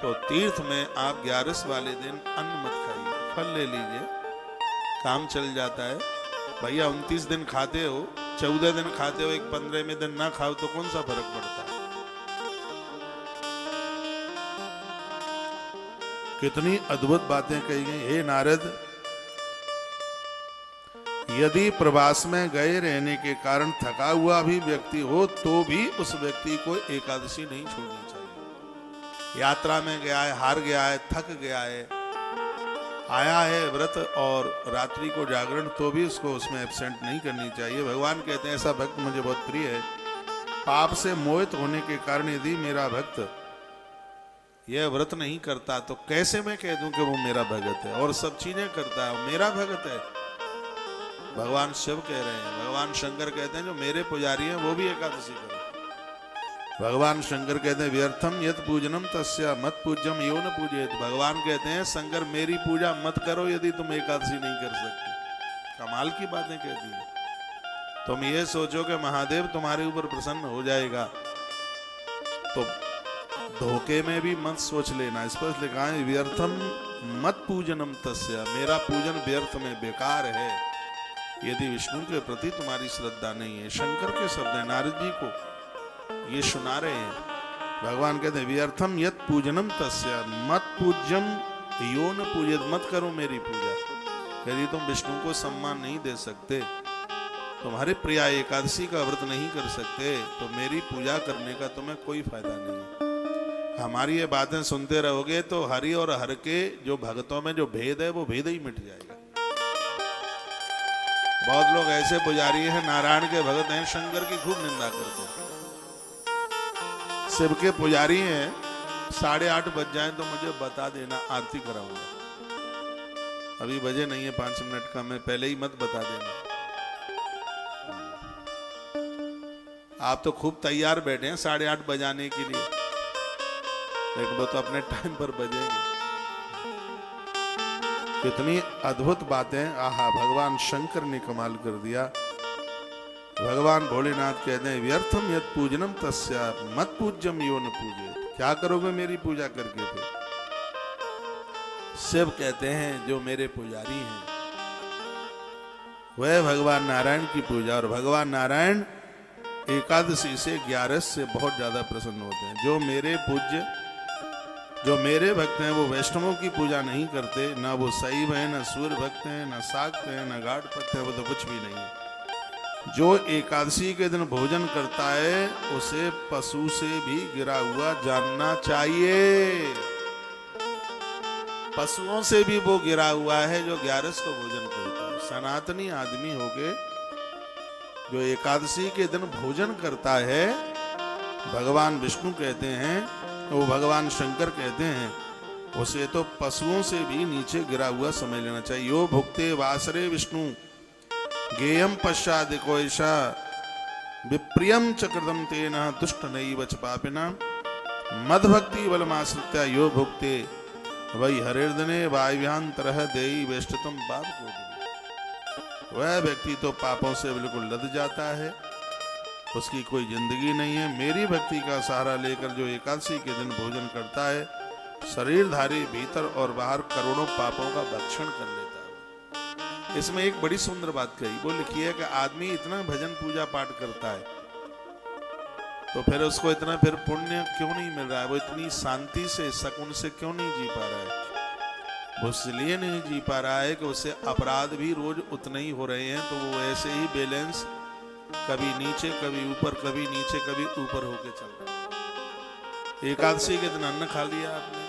तो तीर्थ में आप 11 वाले दिन अन्न मत खाइए, फल ले लीजिए, काम चल जाता है। भैया 29 दिन खाते हो, 14 दिन खाते हो, एक 15वें दिन ना खाओ तो कौन सा फर्क पड़ता है? कितनी अद्भुत बातें कही गई। हे नारद, यदि प्रवास में गए रहने के कारण थका हुआ भी व्यक्ति हो तो भी उस व्यक्ति को एकादशी नहीं छोड़नी चाहिए। यात्रा में गया है, हार गया है, थक गया है, आया है व्रत और रात्रि को जागरण, तो भी उसको उसमें एब्सेंट नहीं करनी चाहिए। भगवान कहते हैं ऐसा भक्त मुझे बहुत प्रिय है। पाप से मोहित होने के कारण यदि मेरा भक्त यह व्रत नहीं करता तो कैसे मैं कह दूं कि वो मेरा भगत है? और सब चीजें करता है, मेरा भगत है। भगवान शिव कह रहे हैं, भगवान शंकर कहते हैं जो मेरे पुजारी हैं वो भी एकादशी करो। भगवान शंकर कहते हैं व्यर्थम यत पूजनम तस्या मत पूज्यम यो न पूजेत। भगवान कहते हैं शंकर मेरी पूजा मत करो यदि तुम एकादशी नहीं कर सकते। कमाल की बातें कहती है। तुम ये सोचो कि महादेव तुम्हारे ऊपर प्रसन्न हो जाएगा तो धोखे में भी मत सोच लेना। स्पष्ट लिखा है व्यर्थम मत पूजनम तस्या, मेरा पूजन व्यर्थ में बेकार है यदि विष्णु के प्रति तुम्हारी श्रद्धा नहीं है। शंकर के शब्द है, नारद जी को ये सुना रहे हैं। भगवान कहते हैं व्यर्थम यत पूजनम तस्या मत पूज्यम यो न पूजित। मत करो मेरी पूजा यदि तुम विष्णु को सम्मान नहीं दे सकते, तुम्हारे प्रिया एकादशी का व्रत नहीं कर सकते, तो मेरी पूजा करने का तुम्हें कोई फायदा नहीं है। हमारी ये बातें सुनते रहोगे तो हरि और हर के जो भक्तों में जो भेद है वो भेद ही मिट जाएगा। बहुत लोग ऐसे पुजारी हैं, नारायण के भगत हैं, शंकर की खूब निंदा करते हैं। शिव के पुजारी हैं, 8:30 बज जाए तो मुझे बता देना, आरती कराऊंगा। अभी बजे नहीं है 5 मिनट का, मैं पहले ही मत बता देना। आप तो खूब तैयार बैठे हैं 8:30 बजाने के लिए, लेकिन वो तो अपने टाइम पर बजेंगे। कितनी अद्भुत बातें, आहा, भगवान शंकर ने कमाल कर दिया। भगवान भोलेनाथ कहते हैं व्यर्थम यत् पूजनम तस्या मत पूज्यम यो न पूजे। क्या करोगे मेरी पूजा करके? फिर शिव कहते हैं जो मेरे पुजारी हैं वह भगवान नारायण की पूजा, और भगवान नारायण एकादशी से 11 से बहुत ज्यादा प्रसन्न होते हैं। जो मेरे पूज्य, जो मेरे भक्त हैं वो वैष्णवों की पूजा नहीं करते, ना वो शैव हैं, ना सूर्य भक्त हैं, ना शाक्त हैं, ना गाढ़पत्य है, वो तो कुछ भी नहीं है। जो एकादशी के दिन भोजन करता है उसे पशु से भी गिरा हुआ जानना चाहिए। पशुओं से भी वो गिरा हुआ है जो 11 को भोजन करता है। सनातनी आदमी होके जो एकादशी के दिन भोजन करता है, भगवान विष्णु कहते हैं, वो भगवान शंकर कहते हैं, उसे तो पशुओं से भी नीचे गिरा हुआ समझ लेना चाहिए। यो भुक्ते वासरे विष्णु गेयम पश्चाद कोयशा विप्रियम चक्रदम तेना दुष्ट नैव च पापिना मदभक्ति बलमाश्रित्य यो भुक्ते वही हरिर्दने वायव्यांतरः देई वेष्टतम पाप को। वह व्यक्ति तो पापों से बिल्कुल लद जाता है, उसकी कोई जिंदगी नहीं है। मेरी भक्ति का सहारा लेकर जो एकादशी के दिन भोजन करता है, शरीरधारी भीतर और बाहर करोड़ों पापों का भक्षण कर लेता है। इसमें एक बड़ी सुंदर बात कही, वो लिखी है कि आदमी इतना भजन पूजा पाठ करता है तो फिर उसको इतना फिर पुण्य क्यों नहीं मिल रहा है? वो इतनी शांति से, सकून से क्यों नहीं जी पा रहा है? वो इसलिए नहीं जी पा रहा है कि उससे अपराध भी रोज उतने ही हो रहे हैं, तो वो ऐसे ही बैलेंस कभी नीचे कभी ऊपर, कभी नीचे कभी ऊपर होके चल रहा है। एकादशी के दिन अन्न खा लिया आपने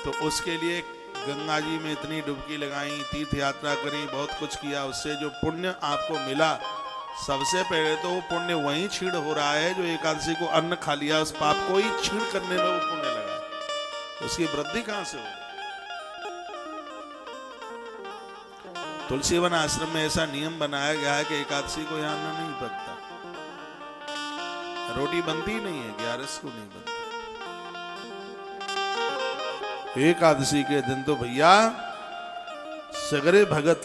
तो उसके लिए गंगा जी में इतनी डुबकी लगाई, तीर्थ यात्रा करी, बहुत कुछ किया, उससे जो पुण्य आपको मिला, सबसे पहले तो वो पुण्य वहीं छीड़ हो रहा है जो एकादशी को अन्न खा लिया, उस पाप को ही छीड़ करने में वो पुण्य लगा, उसकी वृद्धि कहां से होगी? तुलसीवन आश्रम में ऐसा नियम बनाया गया है कि एकादशी को यहाँ अन्न नहीं पकता, रोटी बनती नहीं है, 11 को नहीं बनती। एकादशी के दिन तो भैया सगरे भगत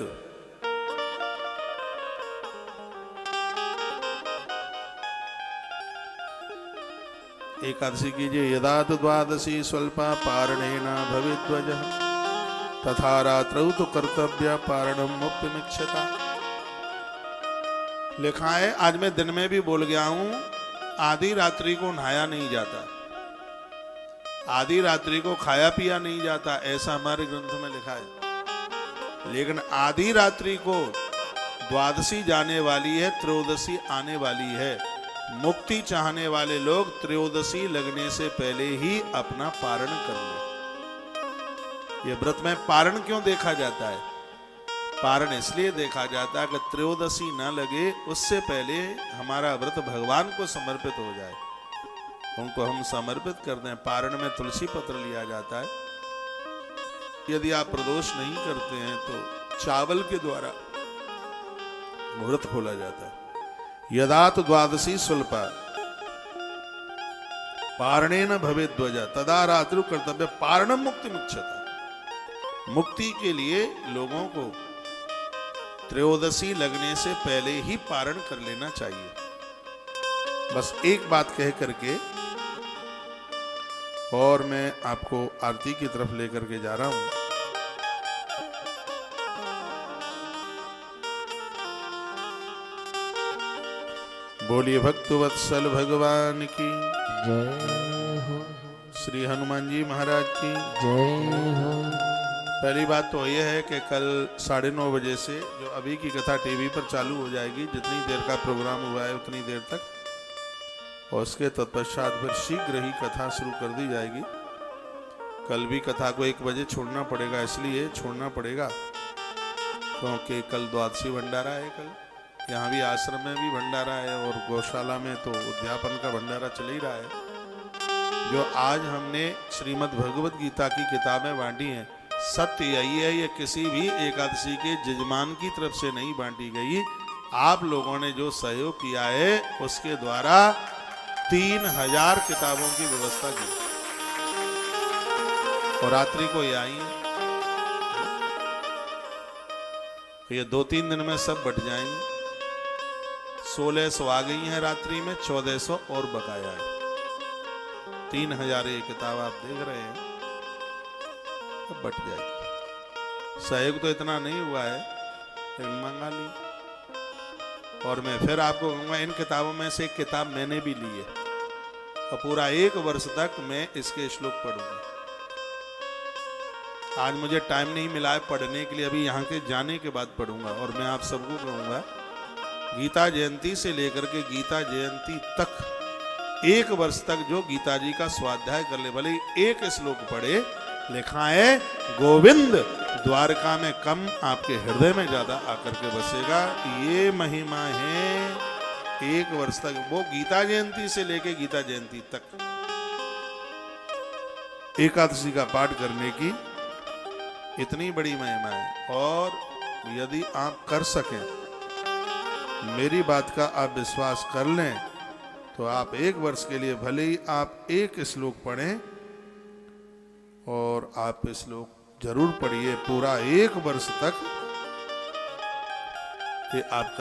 एकादशी कीजिए। यदा तो द्वादशी स्वल्पा पारणेन भवेद्वज तथा रात्रौ तो कर्तव्य पारणम मुक्तिमिच्छता। लिखा है, आज मैं दिन में भी बोल गया हूं, आधी रात्रि को नहाया नहीं जाता, आधी रात्रि को खाया पिया नहीं जाता, ऐसा हमारे ग्रंथ में लिखा है। लेकिन आधी रात्रि को द्वादशी जाने वाली है, त्रयोदशी आने वाली है। मुक्ति चाहने वाले लोग त्रयोदशी लगने से पहले ही अपना पारण कर ले। ये व्रत में पारण क्यों देखा जाता है? पारण इसलिए देखा जाता है कि त्रयोदशी न लगे उससे पहले हमारा व्रत भगवान को समर्पित हो जाए, उनको हम समर्पित कर दें। पारण में तुलसी पत्र लिया जाता है। यदि आप प्रदोष नहीं करते हैं तो चावल के द्वारा मुहूर्त खोला जाता है। यदात द्वादशी स्वल्पा पारणेन भवेद्वज तदा रात्रु कर्तव्य पारणम मुक्तिमिच्छता। मुक्ति के लिए लोगों को त्रयोदशी लगने से पहले ही पारण कर लेना चाहिए। बस एक बात कह करके और मैं आपको आरती की तरफ लेकर के जा रहा हूं। बोलिए भक्तवत्सल भगवान की जय हो, श्री हनुमान जी महाराज की जय हो। पहली बात तो यह है कि कल 9:30 बजे से जो अभी की कथा टीवी पर चालू हो जाएगी, जितनी देर का प्रोग्राम हुआ है उतनी देर तक, और उसके तत्पश्चात फिर शीघ्र ही कथा शुरू कर दी जाएगी। कल भी कथा को 1 बजे छोड़ना पड़ेगा, इसलिए छोड़ना पड़ेगा क्योंकि कल द्वादशी भंडारा है। कल यहाँ भी आश्रम में भी भंडारा है और गौशाला में तो उद्यापन का भंडारा चल ही रहा है। जो आज हमने श्रीमद् भगवद गीता की किताबें बांटी हैं, सत्य यही है, ये किसी भी एकादशी के जजमान की तरफ से नहीं बांटी गई। आप लोगों ने जो सहयोग किया है उसके द्वारा 3000 किताबों की व्यवस्था की और रात्रि को ये आई है। ये 2-3 दिन में सब बट जाएंगे। 1600 आ गई हैं रात्रि में, 1400 और बकाया है। 3000 ये किताब आप देख रहे हैं, अब बट जाएगी। सहयोग तो इतना नहीं हुआ है, लेकिन मंगा ली। और मैं फिर आपको कहूँगा, इन किताबों में से एक किताब मैंने भी ली है और पूरा 1 वर्ष तक मैं इसके श्लोक पढ़ूंगा। आज मुझे टाइम नहीं मिला है पढ़ने के लिए, अभी यहाँ के जाने के बाद पढ़ूंगा। और मैं आप सबको कहूँगा, गीता जयंती से लेकर के गीता जयंती तक 1 वर्ष तक जो गीता जी का स्वाध्याय कर ले, भले ही एक श्लोक पढ़े, लिखा है गोविंद द्वारका में कम आपके हृदय में ज्यादा आकर के बसेगा। ये महिमा है 1 वर्ष तक, वो गीता जयंती से लेके गीता जयंती तक एकादशी का पाठ करने की इतनी बड़ी महिमा है। और यदि आप कर सकें, मेरी बात का आप विश्वास कर लें, तो आप 1 वर्ष के लिए भले ही आप एक श्लोक पढ़ें, और आप श्लोक जरूर पढ़िए पूरा 1 वर्ष तक। ये आपका